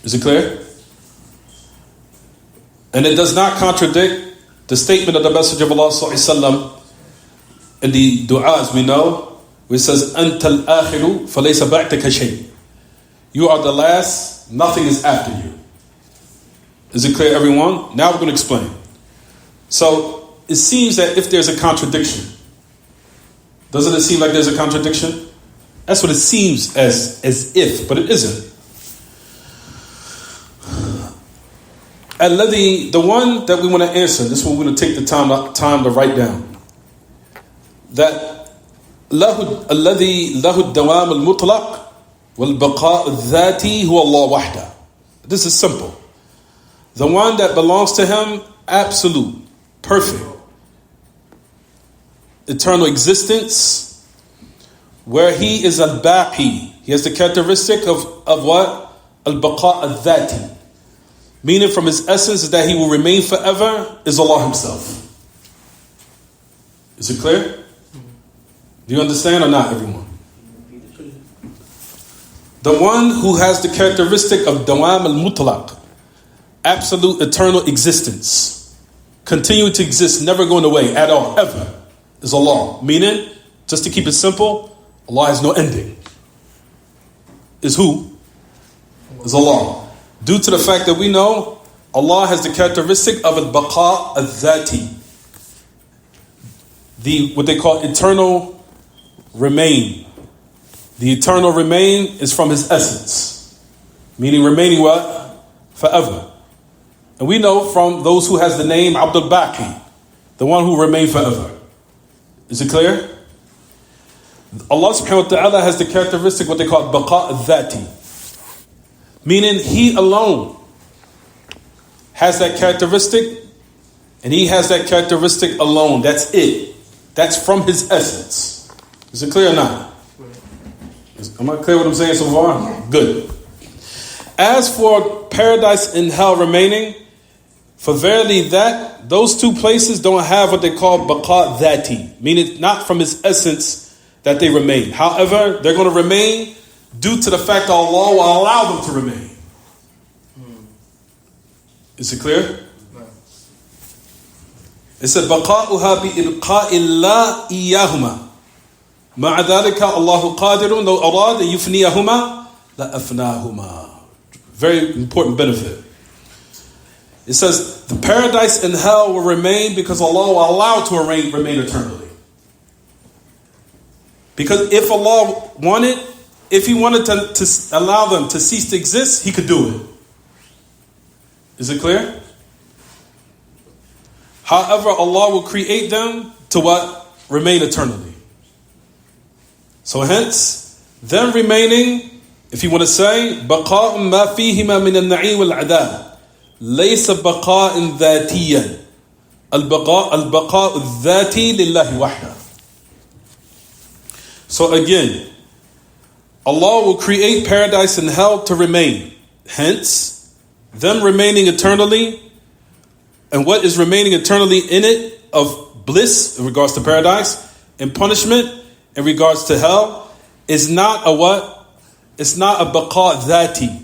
Is it clear? And it does not contradict the statement of the Messenger of Allah sallallahu in the dua, as we know, where it says, أَنْتَ الْآخِرُ فَلَيْسَ بَعْدَكَ شَيْءٍ. You are the last, nothing is after you. Is it clear, everyone? Now we're going to explain. So, it seems that if there's a contradiction, doesn't it seem like there's a contradiction? That's what it seems as if, but it isn't. The one that we want to answer, this one we're going to take the time to write down. That الذي له الدوام المطلق والبقاء الذاتي هو الله وحده. This is simple. The one that belongs to him, absolute, perfect, eternal existence, where he is al-baqi. He has the characteristic of what? Al-baqa al-dhati. Meaning from his essence is that he will remain forever, is Allah himself. Is it clear? Do you understand or not, everyone? The one who has the characteristic of dawam al-mutlaq, absolute eternal existence, continue to exist, never going away at all, ever, is Allah. Meaning, just to keep it simple, Allah has no ending. Is who? Is Allah. Due to the fact that we know Allah has the characteristic of al-baqa al-dhati, what they call eternal remain. The eternal remain is from his essence, meaning remaining what? Forever. And we know from those who has the name Abdul Baqi, the one who remain forever. Is it clear? Allah subhanahu wa ta'ala has the characteristic what they call baqa al-dhati, meaning he alone has that characteristic, and he has that characteristic alone. That's it. That's from his essence. Is it clear or not? Am I clear what I'm saying so far? Good. As for paradise and hell remaining, for verily that, those two places don't have what they call baqa dhati, meaning not from his essence that they remain. However, they're going to remain due to the fact that Allah will allow them to remain. Is it clear? It said, بَقَاؤُهَا بِإِبْقَاءِ اللَّهِ إِيَّاهُمَا مَعَ ذَلِكَ اللَّهُ قَادِرٌ لَوْ أَرَادَ يُفْنِيَهُمَا لَأَفْنَاهُمَا. Very important benefit. It says, the paradise and hell will remain because Allah will allow it to remain eternally. Because if Allah wanted, if he wanted to allow them to cease to exist, he could do it. Is it clear? However, Allah will create them to what? Remain eternally. So hence, them remaining, if you want to say, بَقَاءٌ مَا فِيهِمَا مِنَ النَّعِيمِ وَالْعَذَابِ لَيْسَ بَقَاءٍ ذَاتِيًّا الْبَقَاءُ الذَّاتِي لِلَّهِ وَحْدَهُ. So again, Allah will create paradise and hell to remain. Hence, them remaining eternally, and what is remaining eternally in it of bliss in regards to paradise, and punishment in regards to hell, is not a what? It's not a baqa dhati,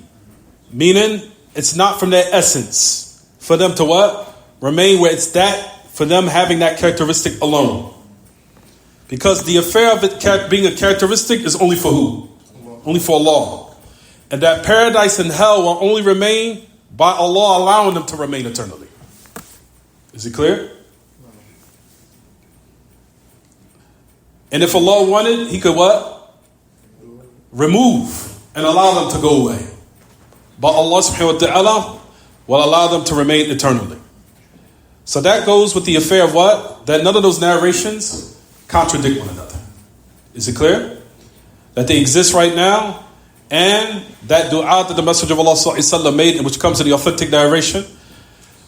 meaning it's not from their essence for them to what? Remain where it's that, for them having that characteristic alone. Because the affair of it being a characteristic is only for who? Only for Allah. And that paradise and hell will only remain by Allah allowing them to remain eternally. Is it clear? And if Allah wanted, He could what? Remove and allow them to go away. But Allah subhanahu wa ta'ala will allow them to remain eternally. So that goes with the affair of what? That none of those narrations contradict one another. Is it clear? That they exist right now, and that dua that the Messenger of Allah sallallahu alaihi wasallam made, which comes in the authentic narration,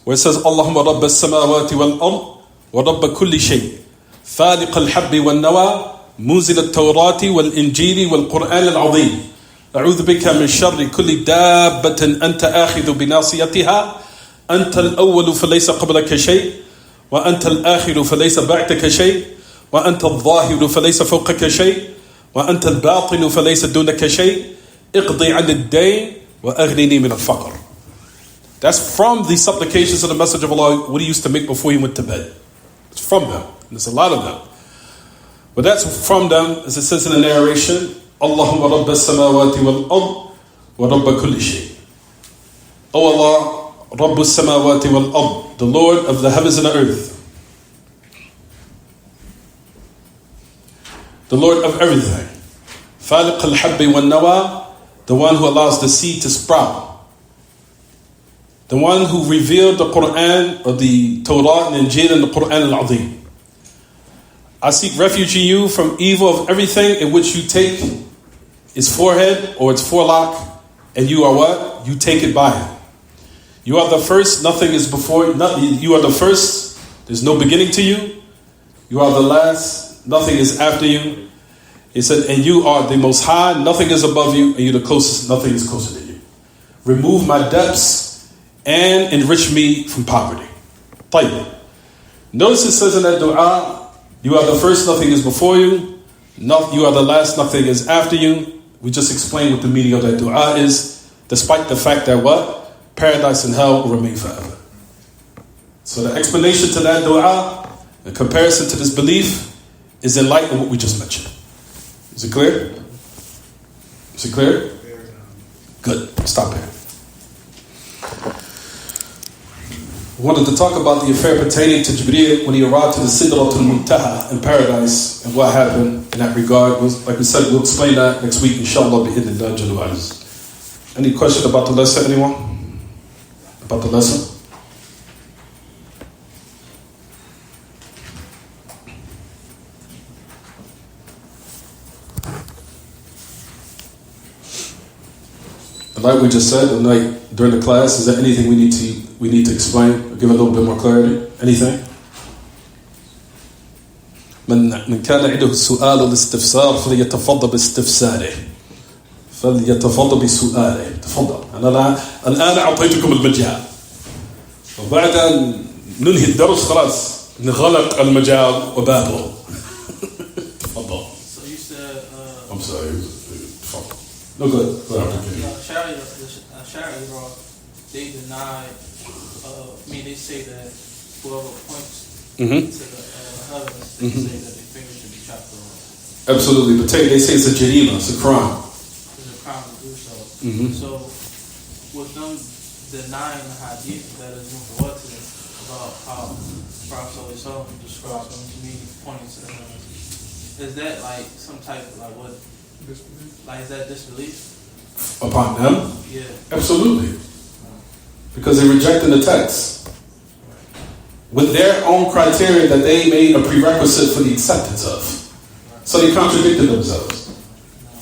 where it says, Allahumma rabb as-samawati wal-ard wa rabb kulli shay, faliq al-habbi wal-nawa, munzil al-tawrati wal-injili wal-Qur'an al-azim, a'udhu bika min sharri kulli dabbatin anta akhidhu binasiyatiha, anta al-awwalu falaysa qablaka shay, wa anta al-akhiru falaysa ba'daka shay, wa anta al-zahiru falaysa fawqaka shay, wa anta al-batinu falaysa dunaka shay, iqdi 'an ad-dayn wa aghnini min al-faqr. That's from the supplications of the Messenger of Allah, what he used to make before he went to bed. It's from them. And there's a lot of them. But that's from them, as it says in the narration, Allahumma rabb as-samawati wal-ard wa rabb kulli shay. O Allah, rabb as-samawati wal-ard, the Lord of the heavens and the earth. The Lord of everything. Faliq al-habbi wal-nawa, the one who allows the seed to sprout. The one who revealed the Quran, or the Torah and Injil and the Quran al-Azim. I seek refuge in you from evil of everything in which you take its forehead or its forelock, and you are what? You take it by it. You are the first, nothing is before, you are the first, there's no beginning to you. You are the last, nothing is after you. He said, and you are the most high, nothing is above you, and you're the closest, nothing is closer than you. Remove my depths and enrich me from poverty. Tayyib. Notice it says in that dua, you are the first, nothing is before you. You are the last, nothing is after you. We just explained what the meaning of that dua is, despite the fact that what? Paradise and hell will remain forever. So the explanation to that dua, in comparison to this belief, is in light of what we just mentioned. Is it clear? Is it clear? Good. Stop here. I wanted to talk about the affair pertaining to Jibreel when he arrived to the Sidratul Muntaha in paradise, and what happened in that regard. Was, like we said, we'll explain that next week, inshallah, bi'idhnillah jalla wa azza. Any question about the lesson, anyone? About the lesson? And like we just said, during the class, is there anything we need to explain or give a little bit more clarity? Anything? من كان عنده السؤال والاستفسار فليتفضل باستفساره فليتفضل بسؤاله. تفضل. أنا الآن أعطيتكم المجال، وبعد أن ننهي الدرس خلاص نغلق المجال وبابه. تفضل. So you said. I'm sorry. تفضل. No good. Ash'ari, they deny. They say that whoever points to the heavens, they say that their fingers should be chopped off. Absolutely, but they say it's a jarima, it's a crime. It's a crime to do so. So, with them denying the hadith that is mutawatir about how Prophet ﷺ describes them to me pointing to the heavens, is that like some type of like what? Disbelief? Like is that disbelief? Upon them? Yeah. Absolutely. Because they're rejecting the text with their own criteria that they made a prerequisite for the acceptance of. So they contradicted themselves.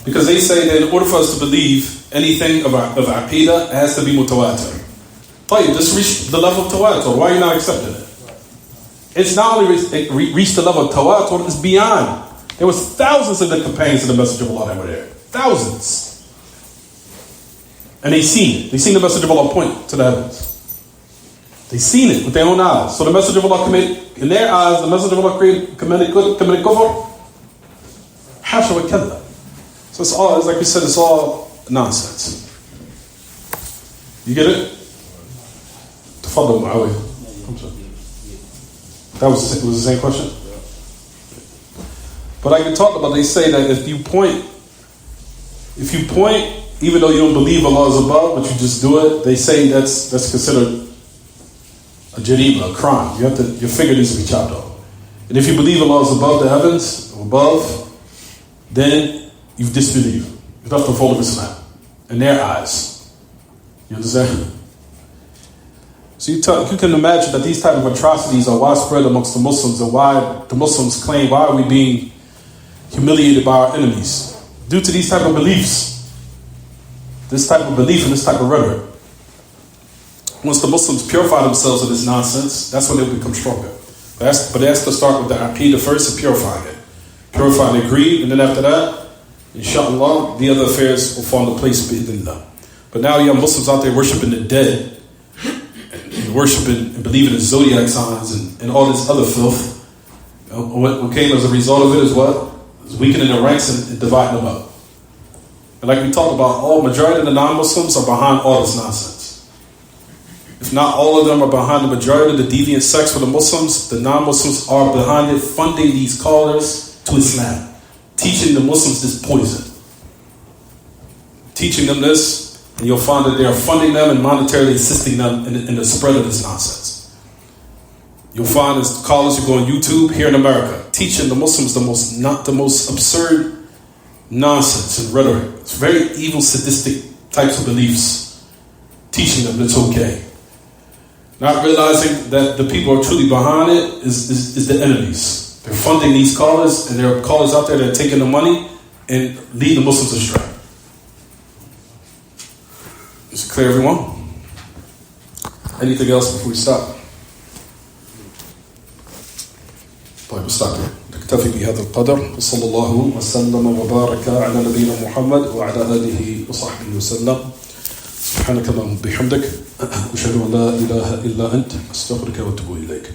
Because they say that in order for us to believe anything of Aqidah, it has to be mutawatir. Tayyib, just reach the level of tawatur. Why are you not accepting it? It's not only reached the level of tawatur, it's beyond. There was thousands of the companions of the Messenger of Allah that were there. Thousands. And they seen it. They seen the Messenger of Allah point to the heavens. They seen it with their own eyes. So the Messenger of Allah in their eyes, the Messenger of Allah committed kufr. Hasha wa kalla. So it's like we said, it's all nonsense. You get it? Tafaddal Hamawiyyah. That was the same question? But I can talk about, they say that if you point, even though you don't believe Allah is above, but you just do it, they say that's considered a jarima, a crime. Your finger needs to be chopped off. And if you believe Allah is above the heavens, above, then you've disbelieved. You've left the fold of Islam in their eyes. You understand? So you can imagine that these type of atrocities are widespread amongst the Muslims, and why the Muslims claim, why are we being humiliated by our enemies? Due to these type of beliefs. This type of belief and this type of rhetoric. Once the Muslims purify themselves of this nonsense, that's when they'll become stronger. But it has to start with the aqidah first and purifying it. Purifying the greed, and then after that, inshallah, the other affairs will fall into place bi'idhnillah. But now you have Muslims out there worshiping the dead, and worshiping and believing in zodiac signs and all this other filth. What came as a result of it is what? It's weakening their ranks and dividing them up. And like we talked about, majority of the non-Muslims are behind all this nonsense. If not all of them are behind the majority of the deviant sects for the Muslims, the non-Muslims are behind it, funding these callers to Islam, teaching the Muslims this poison. Teaching them this, and you'll find that they are funding them and monetarily assisting them in the spread of this nonsense. You'll find as callers who go on YouTube here in America, teaching the Muslims the most absurd nonsense and rhetoric. It's very evil, sadistic types of beliefs, teaching them it's okay. Not realizing that the people who are truly behind it is the enemies. They're funding these callers, and there are callers out there that are taking the money and leading the Muslims astray. Is it clear, everyone? Anything else before we stop? طيب stop here. نكتفي بهذا القدر وصلى الله وسلم وبارك على نبينا محمد وعلى آله وصحبه وسلم. سبحانك اللهم وبحمدك أشهد أن لا إله إلا أنت أستغفرك وأتوب إليك.